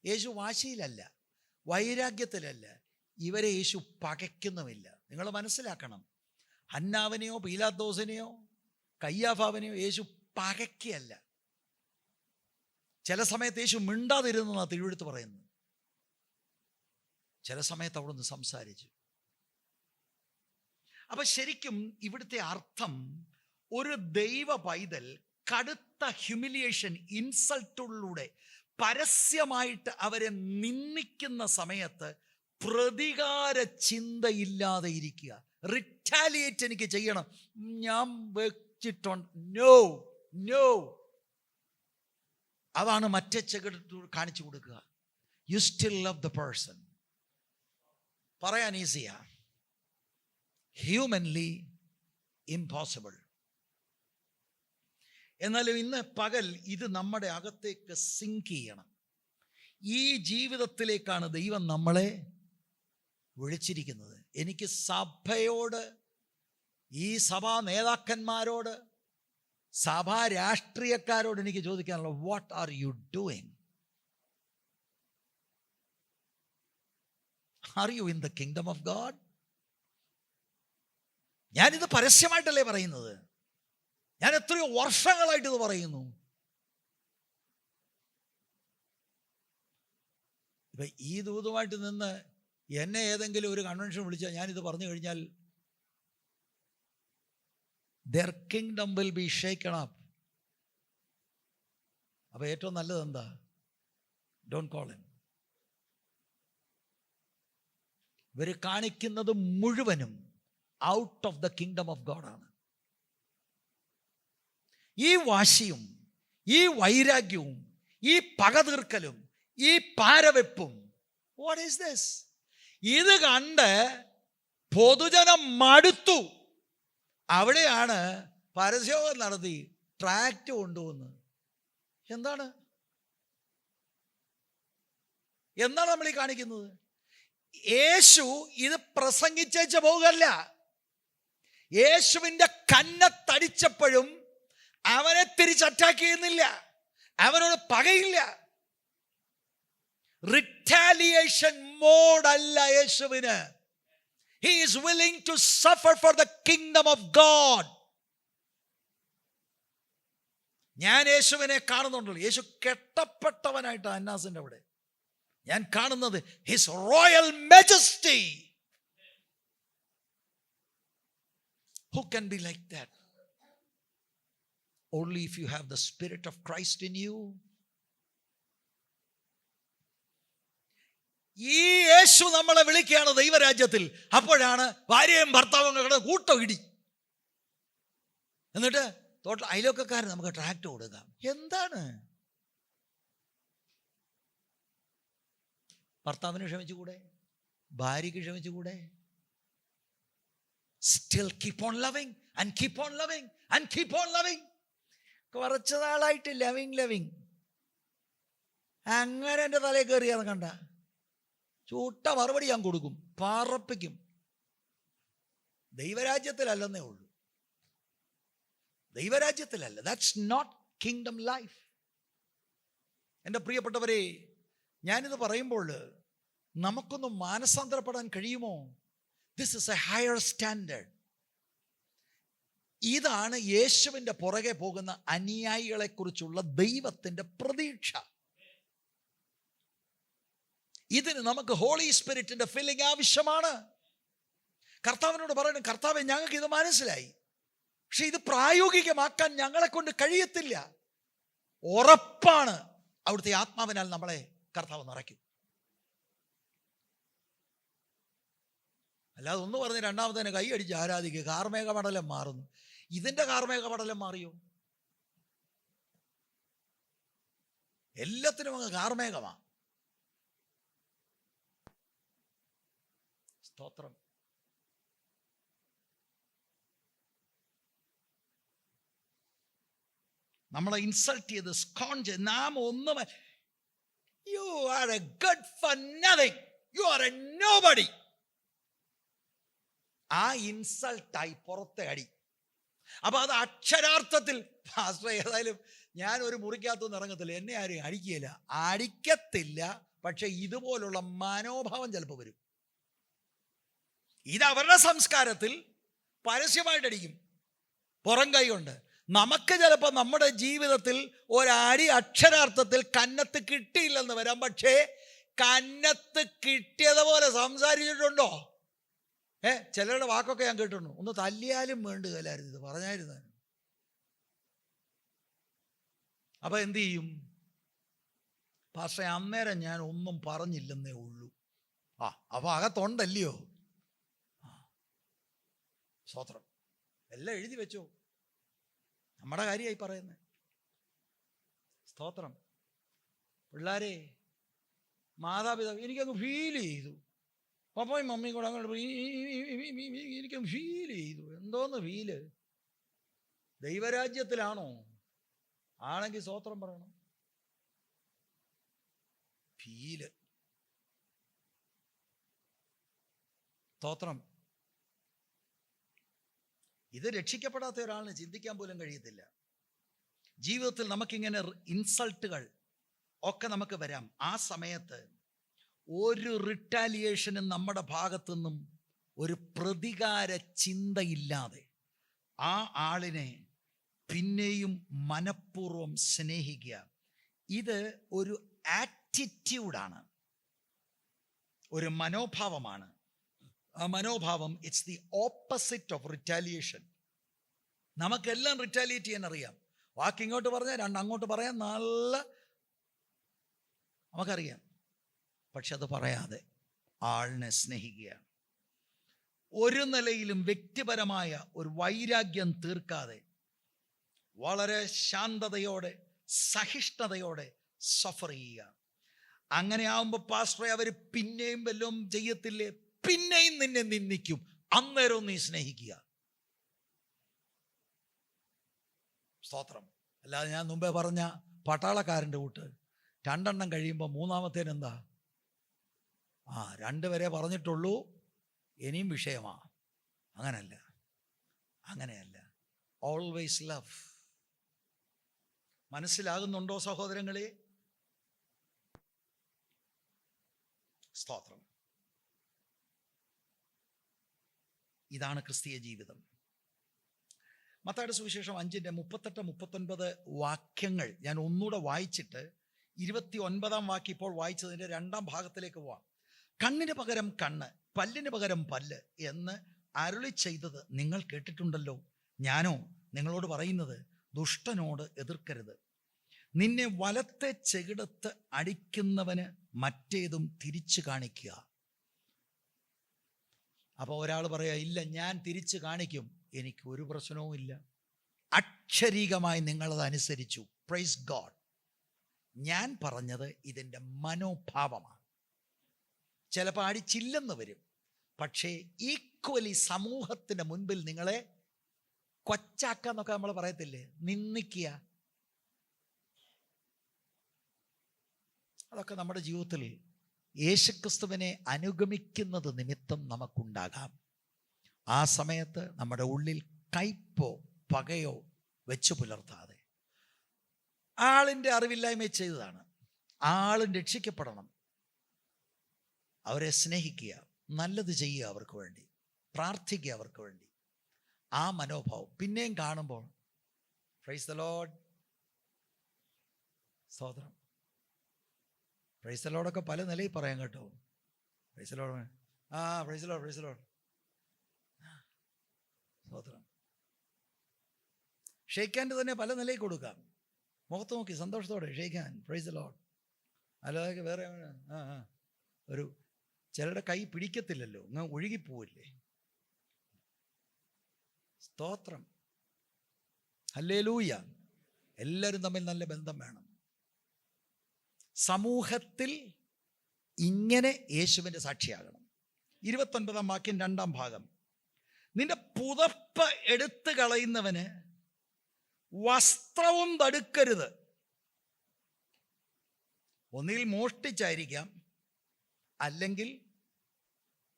യേശു വാശിയിലല്ല, വൈരാഗ്യത്തിലല്ല. ഇവരെ യേശു പകയ്ക്കുന്നുമില്ല. നിങ്ങൾ മനസ്സിലാക്കണം, ഹന്നാവിനെയോ പീലാത്തോസിനെയോ കയ്യാഫാവിനെയോ യേശു പകയ്ക്കല്ല. ചില സമയത്ത് യേശു മിണ്ടാതിരുന്നെന്നാണ് തിരുവെടുത്ത് പറയുന്നത്. ചില സമയത്ത് അവിടുന്ന് സംസാരിച്ചു. അപ്പൊ ശരിക്കും ഇവിടുത്തെ അർത്ഥം, ഒരു ദൈവ പൈതൽ കടുത്ത ഹ്യൂമിലിയേഷൻ, ഇൻസൾട്ടിലൂടെ പരസ്യമായിട്ട് അവരെ നിന്ദിക്കുന്ന സമയത്ത് പ്രതികാര ചിന്തയില്ലാതെ ഇരിക്കുക. റിറ്റാലിയേറ്റ് എനിക്ക് ചെയ്യണം, ഞാൻ വെച്ചിട്ടുണ്ട്, നോ നോ. അതാണ് മറ്റേ ചെകിട് കാണിച്ചു കൊടുക്കുക. You still love the person. പറയാൻ ഈസിയാ, ഹ്യൂമൻലി ഇംപോസിബിൾ. എന്നാലും ഇന്ന് പകൽ ഇത് നമ്മുടെ അകത്തേക്ക് സിങ്ക് ചെയ്യണം. ഈ ജീവിതത്തിലേക്കാണ് ദൈവം നമ്മളെ വിളിച്ചിരിക്കുന്നത്. എനിക്ക് സഭയോട്, ഈ സഭാ നേതാക്കന്മാരോട്, സഭാ രാഷ്ട്രീയക്കാരോട് എനിക്ക് ചോദിക്കാനുള്ള, what are you doing? Are you in the kingdom of God? ഞാനിത് പരസ്യമായിട്ടല്ലേ പറയുന്നത്, ഞാൻ എത്രയോ വർഷങ്ങളായിട്ട് ഇത് പറയുന്നു. ഇപ്പൊ ഈ ദൂതുമായിട്ട് നിന്ന് എന്നെ ഏതെങ്കിലും ഒരു കൺവെൻഷൻ വിളിച്ചാൽ ഞാനിത് പറഞ്ഞു കഴിഞ്ഞാൽ their kingdom will be shaken up. അപ്പൊ ഏറ്റവും നല്ലത് എന്താ? Don't call him. ഇവര് കാണിക്കുന്നത് മുഴുവനും out of the kingdom of God ആണ്. ഈ വാശിയും ഈ വൈരാഗ്യവും ഈ പക തീർക്കലും ഈ പാരവെപ്പും, what is this? ഇത് കണ്ട് പൊതുജനം മടുത്തു. അവിടെയാണ് പരസ്യയോഗം നടത്തി ട്രാക്റ്റ് കൊണ്ടുവന്നത്. എന്താണ് നമ്മൾ ഈ കാണിക്കുന്നത്? യേശു ഇത് പ്രസംഗിച്ചേച്ച് പോകല്ല. യേശുവിൻ്റെ കന്നത്തടിച്ചപ്പോഴും അവനെ തിരിച്ച് അറ്റാക്ക് ചെയ്യുന്നില്ല, അവനോട് പകയില്ല. റിറ്റാലിയേഷൻ മോഡല്ല യേശുവിന്. He is willing to suffer for the kingdom of God. ഞാൻ യേശുവിനെ കാണുന്നുണ്ടല്ലോ, യേശു കെട്ടപ്പെട്ടവനായിട്ട് അന്നാസിന്റെ അവിടെ ഞാൻ കാണുന്നത് His royal majesty. Who can be like that? Only if you have the Spirit of Christ in you. ഈ യേശു നമ്മളെ വിളിക്കുകയാണ് ദൈവരാജ്യത്തിൽ. അപ്പോഴാണ് ഭാര്യയും ഭർത്താവും കൂട്ടം ഇടി. എന്നിട്ട് അയലോക്കക്കാരൻ നമുക്ക് ട്രാക്ട് കൊടുക്കാം. എന്താണ്? ഭർത്താവിന് ക്ഷമിച്ചുകൂടെ? ഭാര്യയ്ക്ക് ക്ഷമിച്ചുകൂടെ? Still keep on loving and keep on loving and keep on loving. കുറച്ച് നാളായിട്ട് ലവിങ് അങ്ങനെ എൻ്റെ തലയിൽ കയറിയാന്ന് കണ്ട ചൂട്ട മറുപടി ഞാൻ കൊടുക്കും, പാറപ്പിക്കും. ദൈവരാജ്യത്തിലല്ലെന്നേ ഉള്ളൂ, ദൈവരാജ്യത്തിലല്ല. That's not kingdom life. എൻ്റെ പ്രിയപ്പെട്ടവരെ, ഞാനിത് പറയുമ്പോൾ നമുക്കൊന്ന് മാനസാന്തരപ്പെടാൻ കഴിയുമോ? This is a higher standard. ഇതാണ് യേശുവിൻ്റെ പുറകെ പോകുന്ന അനുയായികളെക്കുറിച്ചുള്ള ദൈവത്തിൻ്റെ പ്രതീക്ഷ. ഇതിന് നമുക്ക് ഹോളി സ്പിരിറ്റിന്റെ ഫില്ലിംഗ് ആവശ്യമാണ്. കർത്താവിനോട് പറയണം, കർത്താവേ ഞങ്ങൾക്ക് ഇത് മനസ്സിലായി, പക്ഷെ ഇത് പ്രായോഗികമാക്കാൻ ഞങ്ങളെ കൊണ്ട് കഴിയത്തില്ല. ഉറപ്പാണ് അവിടുത്തെ ആത്മാവിനാൽ നമ്മളെ കർത്താവ് നിറയ്ക്കും. അല്ലാതെ ഒന്ന് പറഞ്ഞ് രണ്ടാമത്തേനെ കൈ അടിച്ച് ആരാധിക്കുക, കാർമേഘ പടലം മാറുന്നു. ഇതിന്റെ കാർമേഘ പടലം മാറിയോ? എല്ലാത്തിനും അങ്ങ് കാർമേഘമാ. സ്തോത്രം. നമ്മളെ ഇൻസൾട്ട് ചെയ്ത് സ്കോൺ ചെയ്ത് നാം ഒന്നും, U are A good for nothing, U are A nobody. ആ ഇൻസൾട്ടായി പുറത്തെ അടി. അപ്പൊ അത് അക്ഷരാർത്ഥത്തിൽ, പാസ്റ്റർ ഏതായാലും ഞാൻ ഒരു മുറിക്കകത്തൊന്നും ഇറങ്ങത്തില്ല, എന്നെ ആരും അടിക്കുകയില്ല, അടിക്കത്തില്ല. പക്ഷെ ഇതുപോലുള്ള മനോഭാവം ചിലപ്പോൾ വരും. ഇത് അവരുടെ സംസ്കാരത്തിൽ പരസ്യമായിട്ടടിക്കും, പുറം കൈ കൊണ്ട്. നമുക്ക് ചിലപ്പോൾ നമ്മുടെ ജീവിതത്തിൽ ഒരടി അക്ഷരാർത്ഥത്തിൽ കന്നത്ത് കിട്ടിയില്ലെന്ന് വരാം, പക്ഷേ കന്നത്ത് കിട്ടിയതുപോലെ സംസാരിച്ചിട്ടുണ്ടോ? ചിലരുടെ വാക്കൊക്കെ ഞാൻ കേട്ടിട്ടുണ്ട്, ഒന്ന് തല്ലിയാലും വേണ്ടുകയില്ലായിരുന്നു, ഇത് പറഞ്ഞായിരുന്നു. അപ്പൊ എന്തു ചെയ്യും? പക്ഷേ അന്നേരം ഞാൻ ഒന്നും പറഞ്ഞില്ലെന്നേ ഉള്ളൂ. അപ്പൊ അകത്തുണ്ടല്ലയോ? സ്തോത്രം. എല്ലാം എഴുതി വെച്ചോ, നമ്മുടെ കാര്യമായി പറയുന്നത്. സ്തോത്രം. പിള്ളേരെ, മാതാപിതാക്കൾ, എനിക്കങ്ങ് ഫീൽ ചെയ്തു, പപ്പയും മമ്മിയും കൂടെ അങ്ങോട്ട് എനിക്കങ്ങ് ഫീൽ ചെയ്തു. എന്തോന്ന് ഫീല്? ദൈവരാജ്യത്തിലാണോ? ആണെങ്കിൽ സ്തോത്രം പറയണം. ഫീല്. സ്തോത്രം. ഇത് രക്ഷിക്കപ്പെടാത്ത ഒരാളിന് ചിന്തിക്കാൻ പോലും കഴിയത്തില്ല. ജീവിതത്തിൽ നമുക്കിങ്ങനെ ഇൻസൾട്ടുകൾ ഒക്കെ നമുക്ക് വരാം. ആ സമയത്ത് ഒരു റിട്ടാലിയേഷനും നമ്മുടെ ഭാഗത്തു നിന്നും ഒരു പ്രതികാര ചിന്തയില്ലാതെ ആ ആളിനെ പിന്നെയും മനഃപൂർവ്വം സ്നേഹിക്കുക. ഇത് ഒരു ആറ്റിറ്റ്യൂഡാണ്, ഒരു മനോഭാവമാണ്. ആ മനോഭാവം it's the opposite of retaliation. നമുക്കെല്ലാം റിറ്റാലിയേറ്റ് ചെയ്യാൻ അറിയാം. വാക്കിങ്ങോട്ട് പറഞ്ഞാൽ രണ്ട് അങ്ങോട്ട് പറയാൻ നല്ല നമുക്കറിയാം. പക്ഷെ അത് പറയാതെ ആളിനെ സ്നേഹിക്കുക. ഒരു നിലയിലും വ്യക്തിപരമായ ഒരു വൈരാഗ്യം തീർക്കാതെ വളരെ ശാന്തതയോടെ സഹിഷ്ണുതയോടെ സഫർ ചെയ്യുക. അങ്ങനെ ആവുമ്പോൾ പാസ്റ്ററെ അവർ പിന്നെയും വല്ലതും ചെയ്യത്തില്ലേ? പിന്നെയും നിന്നെ നിന്ദിക്കും, അന്നേരവും നീ സ്നേഹിക്കുക. സ്തോത്രം. അല്ലാതെ ഞാൻ മുമ്പേ പറഞ്ഞ പട്ടാളക്കാരൻ്റെ കൂട്ട് രണ്ടെണ്ണം കഴിയുമ്പോൾ മൂന്നാമത്തേനെന്താ? രണ്ടുപേരെ പറഞ്ഞിട്ടുള്ളൂ, ഇനിയും വിഷയമാ. അങ്ങനെയല്ല. Always love. മനസ്സിലാകുന്നുണ്ടോ സഹോദരങ്ങളെ? സ്തോത്രം. ഇതാണ് ക്രിസ്തീയ ജീവിതം. മത്തായിയുടെ സുവിശേഷം 5:38-39 വാക്യങ്ങൾ ഞാൻ ഒന്നുകൂടെ വായിച്ചിട്ട് 29 വാക്യം ഇപ്പോൾ വായിച്ചതിൻ്റെ 2ാം ഭാഗത്തിലേക്ക് പോവാം. കണ്ണിന് പകരം കണ്ണ്, പല്ലിന് പകരം പല്ല് എന്ന് അരുളി ചെയ്തത് നിങ്ങൾ കേട്ടിട്ടുണ്ടല്ലോ. ഞാനോ നിങ്ങളോട് പറയുന്നത്, ദുഷ്ടനോട് എതിർക്കരുത്. നിന്നെ വലത്തെ ചെകിടത്ത് അടിക്കുന്നവന് മറ്റേതും തിരിച്ചു കാണിക്കുക. അപ്പോൾ ഒരാൾ പറയാ, ഇല്ല ഞാൻ തിരിച്ചു കാണിക്കും, എനിക്ക് ഒരു പ്രശ്നവും ഇല്ല. അക്ഷരീകമായി നിങ്ങളത് അനുസരിച്ചു. Praise God. ഞാൻ പറഞ്ഞത് ഇതിൻ്റെ മനോഭാവമാണ്. ചിലപ്പോൾ അടിച്ചില്ലെന്ന് വരും, പക്ഷേ ഈക്വലി സമൂഹത്തിൻ്റെ മുൻപിൽ നിങ്ങളെ കൊച്ചാക്കാന്നൊക്കെ നമ്മൾ പറയത്തില്ലേ, നിന്ദിക്കുക. അതൊക്കെ നമ്മുടെ ജീവിതത്തിൽ യേശുക്രിസ്തുവിനെ അനുഗമിക്കുന്നത് നിമിത്തം നമുക്കുണ്ടാകാം. ആ സമയത്ത് നമ്മുടെ ഉള്ളിൽ കയ്പോ പകയോ വെച്ചു പുലർത്താതെ, ആളിൻ്റെ അറിവില്ലായ്മ ചെയ്തതാണ്, ആളും രക്ഷിക്കപ്പെടണം, അവരെ സ്നേഹിക്കുക, നല്ലത് ചെയ്യുക, അവർക്ക് വേണ്ടി പ്രാർത്ഥിക്കുക, അവർക്ക് വേണ്ടി. ആ മനോഭാവം പിന്നെയും കാണുമ്പോൾ പ്രൈസ് ദ ലോർഡ്, സ്തോത്രം. പ്രൈസ് ദ ലോർഡൊക്കെ പല നിലയിൽ പറയാം കേട്ടോ. Praise the lord, praise the lord, praise the lord, സ്തോത്രം. ഷെയ്ക്ക് ഹാൻഡ് തന്നെ പല നിലയിൽ കൊടുക്കാം. മുഖത്ത് നോക്കി സന്തോഷത്തോടെ shake hand, praise the lord. അല്ലാതെ വേറെ ഒരു ചിലരുടെ കൈ പിടിക്കത്തില്ലല്ലോ, അങ്ങ് ഒഴുകിപ്പോവില്ലേ. സ്തോത്രം, ഹല്ലേലൂയ. എല്ലാവരും തമ്മിൽ നല്ല ബന്ധം വേണം. സമൂഹത്തിൽ ഇങ്ങനെ യേശുവിൻ്റെ സാക്ഷിയാകണം. 29 വാക്യം 2 ഭാഗം. നിന്റെ പുതപ്പ് എടുത്തു കളയുന്നവന് വസ്ത്രവും തടുക്കരുത്. ഒന്നുകിൽ മോഷ്ടിച്ചായിരിക്കാം, അല്ലെങ്കിൽ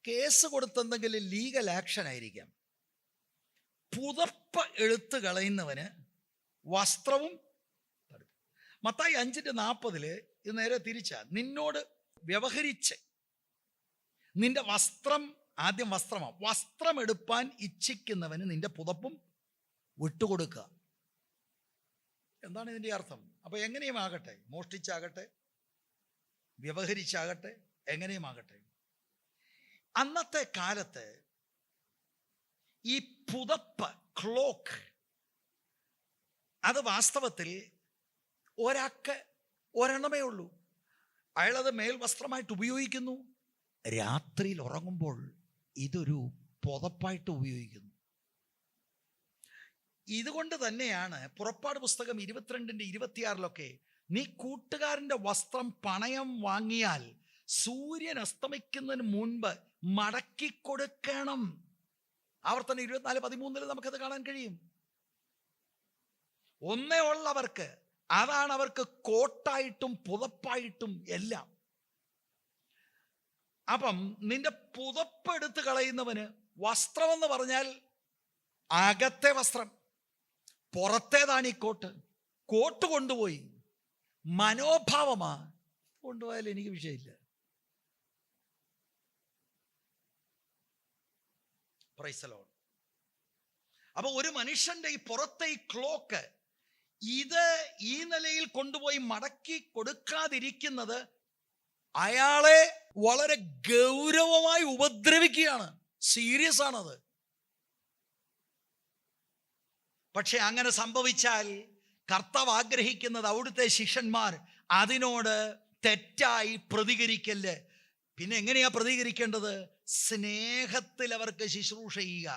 കേസ് കൊടുത്തെന്തെങ്കിലും ലീഗൽ ആക്ഷൻ ആയിരിക്കാം. പുതപ്പ് എടുത്തു കളയുന്നവന് വസ്ത്രവും തടുക്കും. മത്തായി 5:40 ഇത് നേരെ തിരിച്ചാ. നിന്നോട് വ്യവഹരിച്ച് നിന്റെ വസ്ത്രം, ആദ്യം വസ്ത്രമാണ്, വസ്ത്രം എടുപ്പാൻ ഇച്ഛിക്കുന്നവന് നിന്റെ പുതപ്പും വിട്ടുകൊടുക്കുക. എന്താണ് ഇതിൻ്റെ അർത്ഥം? അപ്പോൾ എങ്ങനെയും ആകട്ടെ, മോഷ്ടിച്ചാകട്ടെ, വ്യവഹരിച്ചാകട്ടെ, എങ്ങനെയും ആകട്ടെ, അന്നത്തെ കാലത്ത് ഈ പുതപ്പ്, ക്ലോക്ക്, അത് വാസ്തവത്തിൽ ഒരാൾക്ക് ഒരെണ്ണമേ ഉള്ളൂ. അയാളത് മേൽവസ്ത്രമായിട്ട് ഉപയോഗിക്കുന്നു. രാത്രിയിൽ ഉറങ്ങുമ്പോൾ ഇതൊരു പുതപ്പായിട്ട് ഉപയോഗിക്കുന്നു. ഇതുകൊണ്ട് തന്നെയാണ് പുറപ്പാട് പുസ്തകം 22:26 നീ കൂട്ടുകാരൻ്റെ വസ്ത്രം പണയം വാങ്ങിയാൽ സൂര്യൻ അസ്തമിക്കുന്നതിന് മുൻപ് മടക്കി കൊടുക്കണം. ആവർത്തനം 24:13 നമുക്കത് കാണാൻ കഴിയും. ഒന്നേ ഉള്ളവർക്ക് അതാണ് അവർക്ക് കോട്ടായിട്ടും പുതപ്പായിട്ടും എല്ലാം. അപ്പം നിന്റെ പുതപ്പ് എടുത്ത് കളയുന്നവന് വസ്ത്രമെന്ന് പറഞ്ഞാൽ അകത്തെ വസ്ത്രം, പുറത്തേതാണ് ഈ കോട്ട്. കോട്ട് കൊണ്ടുപോയി, മനോഭാവമാ കൊണ്ടുപോയാൽ എനിക്ക് വിഷയമില്ല. Price the Lord. അപ്പൊ ഒരു മനുഷ്യന്റെ ഈ പുറത്തെ ഈ ക്ലോക്ക്, ഇത് ഈ നിലയിൽ കൊണ്ടുപോയി മടക്കി കൊടുക്കാതിരിക്കുന്നത് അയാളെ വളരെ ഗൗരവമായി ഉപദ്രവിക്കുകയാണ്. സീരിയസ് ആണത്. പക്ഷെ അങ്ങനെ സംഭവിച്ചാൽ കർത്താവ് ആഗ്രഹിക്കുന്നത് അവിടുത്തെ ശിഷ്യന്മാർ അതിനോട് തെറ്റായി പ്രതികരിക്കല്ലേ. പിന്നെ എങ്ങനെയാ പ്രതികരിക്കേണ്ടത്? സ്നേഹത്തിൽ അവർക്ക് ശുശ്രൂഷ ചെയ്യുക.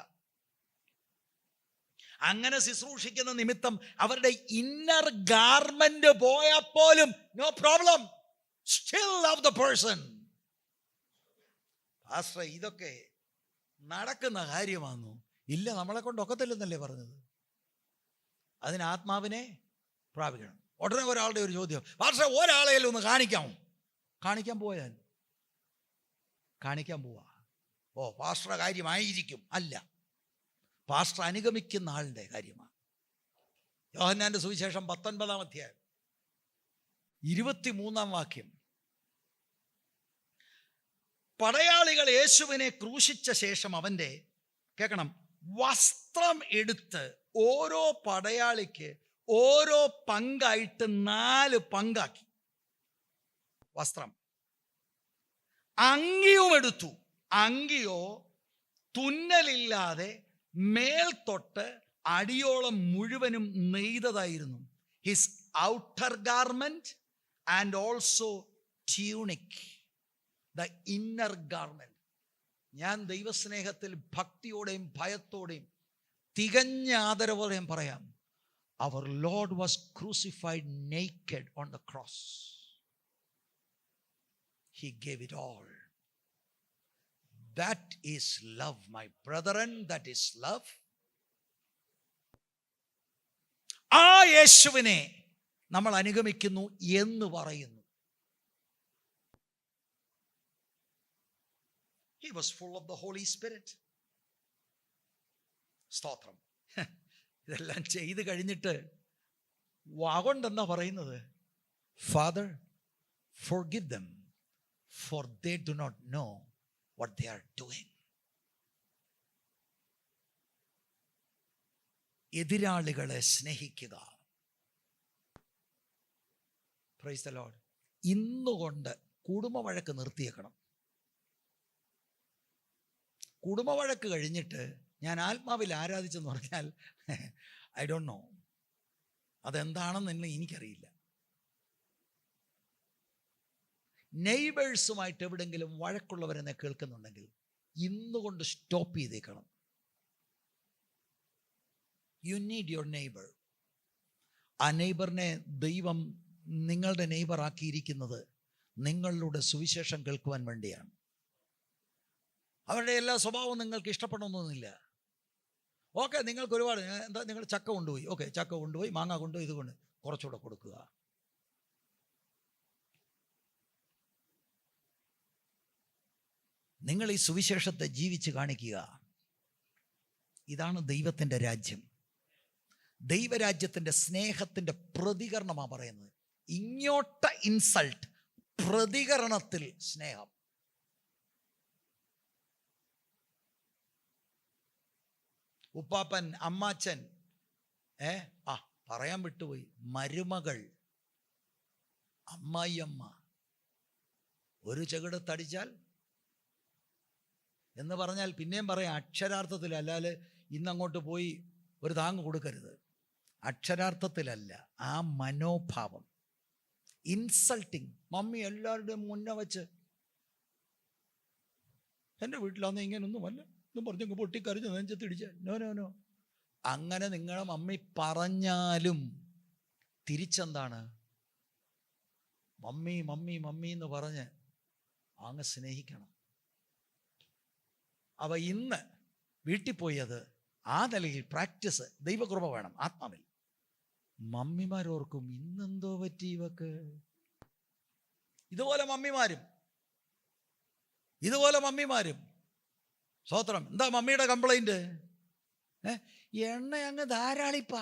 അങ്ങനെ ശുശ്രൂഷിക്കുന്ന നിമിത്തം അവരുടെ ഇന്നർ ഗാർമെന്റ് പോയാൽ പോലും no problem, still love the person. Pastor, ഇതൊക്കെ നടക്കുന്ന കാര്യമാണോ? ഇല്ല, നമ്മളെ കൊണ്ട് ഒക്കത്തില്ലെന്നല്ലേ പറഞ്ഞത്. അതിന് ആത്മാവിനെ പ്രാപിക്കണം. ഉടനെ ഒരാളുടെ ഒരു ചോദ്യം, പാസ്റ്റർ ഒരാളെയും ഒന്ന് കാണിക്കാമോ? കാണിക്കാൻ പോയാൽ കാണിക്കാൻ പോവാ. ഓ, പാസ്റ്ററുടെ കാര്യമായിരിക്കും. അല്ല, പാസ്റ്റർ അനുഗമിക്കുന്ന ആളുടെ കാര്യമാണ്. യോഹന്നാന്റെ സുവിശേഷം 19 അധ്യായം 23 വാക്യം. പടയാളികൾ യേശുവിനെ ക്രൂശിച്ച ശേഷം അവൻ്റെ, കേൾക്കണം, വസ്ത്രം എടുത്ത് ഓരോ പടയാളിക്ക് ഓരോ പങ്കായിട്ട് 4 പങ്കാക്കി. വസ്ത്രം. അങ്കിയും എടുത്തു. അങ്കിയോ തുന്നലില്ലാതെ മേൽത്തൊട്ട് അടിയോളം മുഴുവനും നെയ്തതായിരുന്നു. His outer garment and also tunic, the inner garment. ഞാൻ ദൈവസ്നേഹത്തിൽ ഭക്തിയോടെയും ഭയത്തോടെയും തികഞ്ഞ ആദരവോടെയും പറയാം, അവർ lord was crucified naked on the cross. He gave it all. That is love, my brethren. That is love. ആ യേശുവിനെ നമ്മൾ അനുഗമിക്കുന്നു എന്ന് പറയുന്നു. He was full of the Holy Spirit. സ്തോത്രം. ഇതെല്ലാം ചെയ്ത് കഴിഞ്ഞിട്ട് വാഗൊണ്ടെന്നാ പറയുന്നത്, Father, forgive them, for they do not know what they are doing. എതിരാളികളെ സ്നേഹിക്കുക. Price the Lord. ഇന്നുകൊണ്ട് കുടുംബ വഴക്ക് നിർത്തിയേക്കണം. കുടുംബ വഴക്ക് കഴിഞ്ഞിട്ട് ഞാൻ ആത്മാവിൽ ആരാധിച്ചെന്ന് പറഞ്ഞാൽ ഐ ഡോണ്ട് നോ, അതെന്താണെന്ന് എനിക്കറിയില്ല. നെയ്ബേഴ്സുമായിട്ട് എവിടെങ്കിലും വഴക്കുള്ളവരെന്നെ കേൾക്കുന്നുണ്ടെങ്കിൽ ഇന്നുകൊണ്ട് സ്റ്റോപ്പ് ചെയ്തേക്കണം. You need your neighbour. ആ നെയ്ബറിനെ ദൈവം നിങ്ങളുടെ നെയ്ബർ ആക്കിയിരിക്കുന്നത് നിങ്ങളുടെ സുവിശേഷം കേൾക്കുവാൻ വേണ്ടിയാണ്. അവരുടെ എല്ലാ സ്വഭാവവും നിങ്ങൾക്ക് ഇഷ്ടപ്പെടണമെന്നൊന്നുമില്ല. ഓക്കെ, നിങ്ങൾക്ക് ഒരുപാട് എന്താ, നിങ്ങൾ ചക്ക കൊണ്ടുപോയി, ഓക്കെ ചക്ക കൊണ്ടുപോയി, മാങ്ങ കൊണ്ടുപോയി, ഇതുകൊണ്ട് കുറച്ചുകൂടെ കൊടുക്കുക. നിങ്ങൾ ഈ സുവിശേഷത്തെ ജീവിച്ച് കാണിക്കുക. ഇതാണ് ദൈവത്തിൻ്റെ രാജ്യം. ദൈവരാജ്യത്തിൻ്റെ സ്നേഹത്തിൻ്റെ പ്രതികരണമാണ് പറയുന്നത്. ഇങ്ങോട്ട് ഇൻസൾട്ട്, പ്രതികരണത്തിൽ സ്നേഹം. ഉപ്പാപ്പൻ, അമ്മാച്ചൻ, പറയാൻ വിട്ടുപോയി, മരുമകൾ, അമ്മായിയമ്മ ഒരു ചെകിടത്തടിച്ചാൽ എന്ന് പറഞ്ഞാൽ പിന്നെയും പറയാം അക്ഷരാർത്ഥത്തിൽ, അല്ലാതെ ഇന്നങ്ങോട്ട് പോയി ഒരു താങ്ങ് കൊടുക്കരുത്. അക്ഷരാർത്ഥത്തിലല്ല, ആ മനോഭാവം. ഇൻസൾട്ടിങ്. മമ്മി എല്ലാവരുടെയും മുന്നേ വെച്ച് എൻ്റെ വീട്ടിലാന്ന് ഇങ്ങനൊന്നുമല്ല എന്നും പറഞ്ഞ് പൊട്ടിക്കരഞ്ഞ് നെഞ്ചത്തിടിച്ച നോ നോ നോ. അങ്ങനെ നിങ്ങളെ മമ്മി പറഞ്ഞാലും തിരിച്ചെന്താണ്, മമ്മി മമ്മി മമ്മി എന്ന് പറഞ്ഞ് അങ്ങ് സ്നേഹിക്കണം. അവ ഇന്ന് വീട്ടിൽ പോയി അത് ആ നിലയിൽ പ്രാക്ടീസ്, ദൈവകൃപ വേണം ആത്മാവിൽ. മമ്മിമാരോർക്കും ഇന്നെന്തോ പറ്റി ഇവക്ക്. ഇതുപോലെ മമ്മിമാരും സ്വോത്രം. എന്താ മമ്മിയുടെ കംപ്ലൈൻറ്റ്? എണ്ണ അങ്ങ് ധാരാളിപ്പ,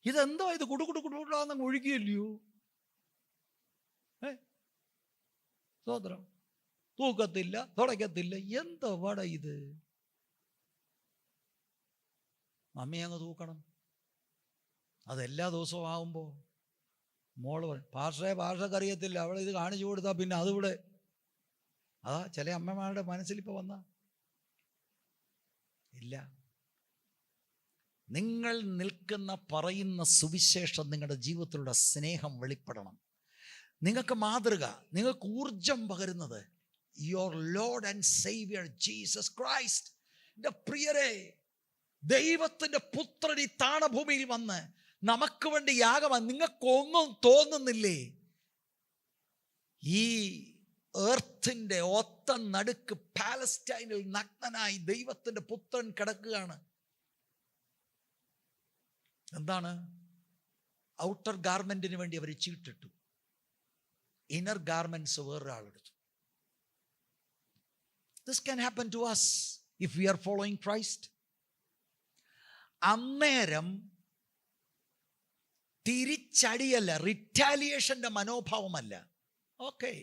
ഇതെന്തോ ഇത് കുടുകുടുകുടുകുടാന്നങ്ങ് ഒഴുകിയല്ലയോ. സ്വോത്രം. തൂക്കത്തില്ല, തുടയ്ക്കത്തില്ല, എന്തോ വട ഇത്. മമ്മി അങ്ങ് തൂക്കണം. അതെല്ലാ ദിവസവും ആകുമ്പോൾ മോള് പറയും, ഭാഷക്കറിയത്തില്ല, അവളെ ഇത് കാണിച്ചു കൊടുത്താൽ പിന്നെ അതിവിടെ. അതാ ചില അമ്മമാരുടെ മനസ്സിലിപ്പോൾ വന്ന ഇല്ല. നിങ്ങൾ പറയുന്ന സുവിശേഷം നിങ്ങളുടെ ജീവിതത്തിലുള്ള സ്നേഹം വെളിപ്പെടണം. നിങ്ങൾക്ക് മാതൃക, നിങ്ങൾക്ക് ഊർജം പകരുന്നത് your lord and saviour Jesus Christ. എൻ്റെ പ്രിയരെ, ദൈവത്തിൻ്റെ പുത്രൻ ഈ താണഭൂമിയിൽ വന്ന് നമുക്ക് വേണ്ടി യാഗമാണ്. നിങ്ങൾക്കൊന്നും തോന്നുന്നില്ലേ ഈ എർത്തിൻ്റെ ഒത്ത നടുക്ക് പാലസ്റ്റൈനിൽ നഗ്നനായി ദൈവത്തിൻ്റെ പുത്രൻ കിടക്കുകയാണ്? എന്താണ്? ഔട്ടർ ഗാർമെന്റിന് വേണ്ടി അവർ ചീട്ടിട്ടു, ഇന്നർ ഗാർമെന്റ്സ് വേറൊരാളെടുത്തു. This can happen to us if we are following Christ. അന്നേരം തിരിച്ചടിയല്ല, റിറ്റാലിയേഷന്റെ മനോഭാവമല്ല. Okay,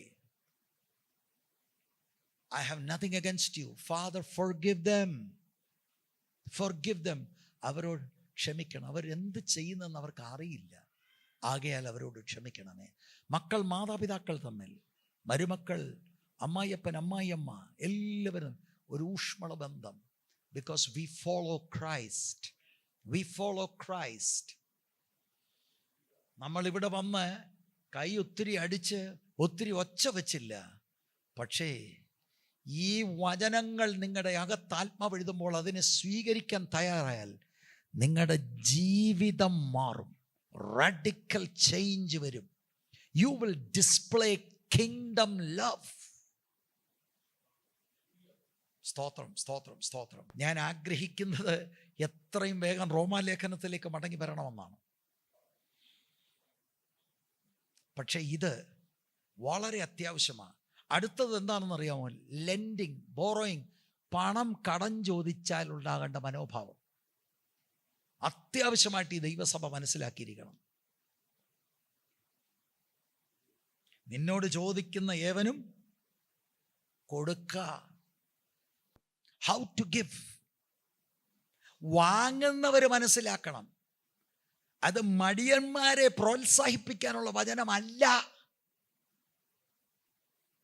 I have nothing against you. Father, forgive them. അവരോട് ക്ഷമിക്കണം. അവരെന്ത് ചെയ്യുന്നെന്ന് അവർക്ക് അറിയില്ല. ആകയാൽ അവരോട് ക്ഷമിക്കണമേ. മക്കൾ മാതാപിതാക്കൾ തമ്മിൽ, മരുമക്കൾ, അമ്മായിയപ്പൻ അമ്മായിയമ്മ, എല്ലാവരും ഒരു ഊഷ്മള ബന്ധം. Because we follow Christ. നമ്മളിവിടെ വന്ന് കൈ ഒത്തിരി അടിച്ച് ഒത്തിരി ഒച്ച വെച്ചില്ല. പക്ഷേ ഈ വചനങ്ങൾ നിങ്ങളുടെ അകത്താത്മാവ് എഴുതുമ്പോൾ അതിനെ സ്വീകരിക്കാൻ തയ്യാറായാൽ നിങ്ങളുടെ ജീവിതം മാറും. റാഡിക്കൽ ചേഞ്ച് വരും. You will display kingdom love. സ്തോത്രം. ഞാൻ ആഗ്രഹിക്കുന്നത് എത്രയും വേഗം റോമാലേഖനത്തിലേക്ക് മടങ്ങി വരണമെന്നാണ്. പക്ഷേ ഇത് വളരെ അത്യാവശ്യമാണ്. അടുത്തത് എന്താണെന്ന് അറിയാമോ? Lending, borrowing. പണം കടം ചോദിച്ചാൽ ഉണ്ടാകേണ്ട മനോഭാവം അത്യാവശ്യമായിട്ട് ഈ ദൈവസഭ മനസ്സിലാക്കിയിരിക്കണം. നിന്നോട് ചോദിക്കുന്ന ഏവനും കൊടുക്ക. How to give. വാങ്ങുന്നവർ മനസ്സിലാക്കണം, അത് മടിയന്മാരെ പ്രോത്സാഹിപ്പിക്കാനുള്ള വചനമല്ല.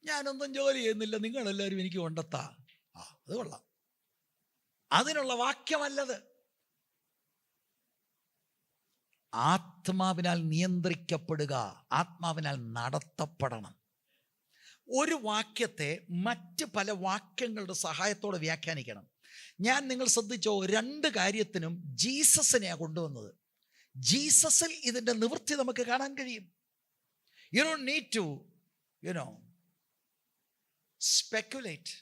ഞാനൊന്നും ജോലി ചെയ്യുന്നില്ല, നിങ്ങളെല്ലാവരും എനിക്ക് കൊണ്ടെത്താ, അത് കൊള്ളാം, അതിനുള്ള വാക്യമല്ലത്. ആത്മാവിനാൽ നിയന്ത്രിക്കപ്പെടുക, ആത്മാവിനാൽ നടത്തപ്പെടണം. ഒരു വാക്യത്തെ മറ്റ് പല വാക്യങ്ങളുടെ സഹായത്തോടെ വ്യാഖ്യാനിക്കണം. ഞാൻ നിങ്ങൾ ശ്രദ്ധിച്ചോ, 2 കാര്യത്തിനും ജീസസിനെയാണ് കൊണ്ടുവന്നത്. ജീസസിൽ ഇതിൻ്റെ നിവൃത്തി നമുക്ക് കാണാൻ കഴിയും. You don't need to speculate.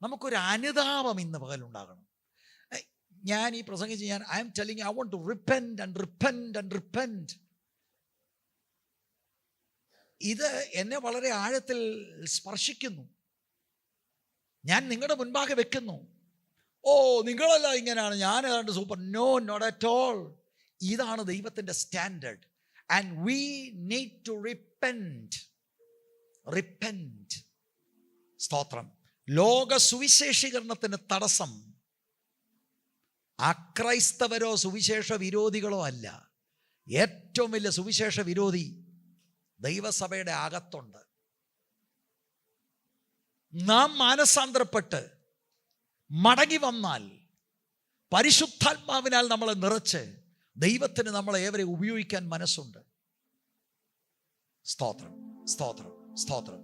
നമുക്കൊരു അനുതാപം ഇന്ന് പകലുണ്ടാകണം. ഞാൻ ഈ പ്രസംഗിച്ച് I'm telling I want to repent and repent and repent. ഇത് എന്നെ വളരെ ആഴത്തിൽ സ്പർശിക്കുന്നു. ഞാൻ നിങ്ങളുടെ മുൻപാകെ വെക്കുന്നു. ഓ, നിങ്ങളല്ല ഇങ്ങനെയാണ്, ഞാൻ ഏതാണ്ട് super. No, not at all. ഇതാണ് ദൈവത്തിൻ്റെ standard. And we need to repent. സ്തോത്രം. ലോക സുവിശേഷീകരണത്തിന് തടസ്സം അക്രൈസ്തവരോ സുവിശേഷ വിരോധികളോ അല്ല. ഏറ്റവും വലിയ സുവിശേഷ വിരോധി ദൈവസഭയുടെ അകത്തുണ്ട്. നാം മാനസാന്തരപ്പെട്ട് മടങ്ങി വന്നാൽ, പരിശുദ്ധാത്മാവിനാൽ നമ്മളെ നിറച്ച് ദൈവത്തിന് നമ്മളെ ഏവരെ ഉപയോഗിക്കാൻ മനസ്സുണ്ട്. സ്തോത്രം, സ്തോത്രം, സ്തോത്രം.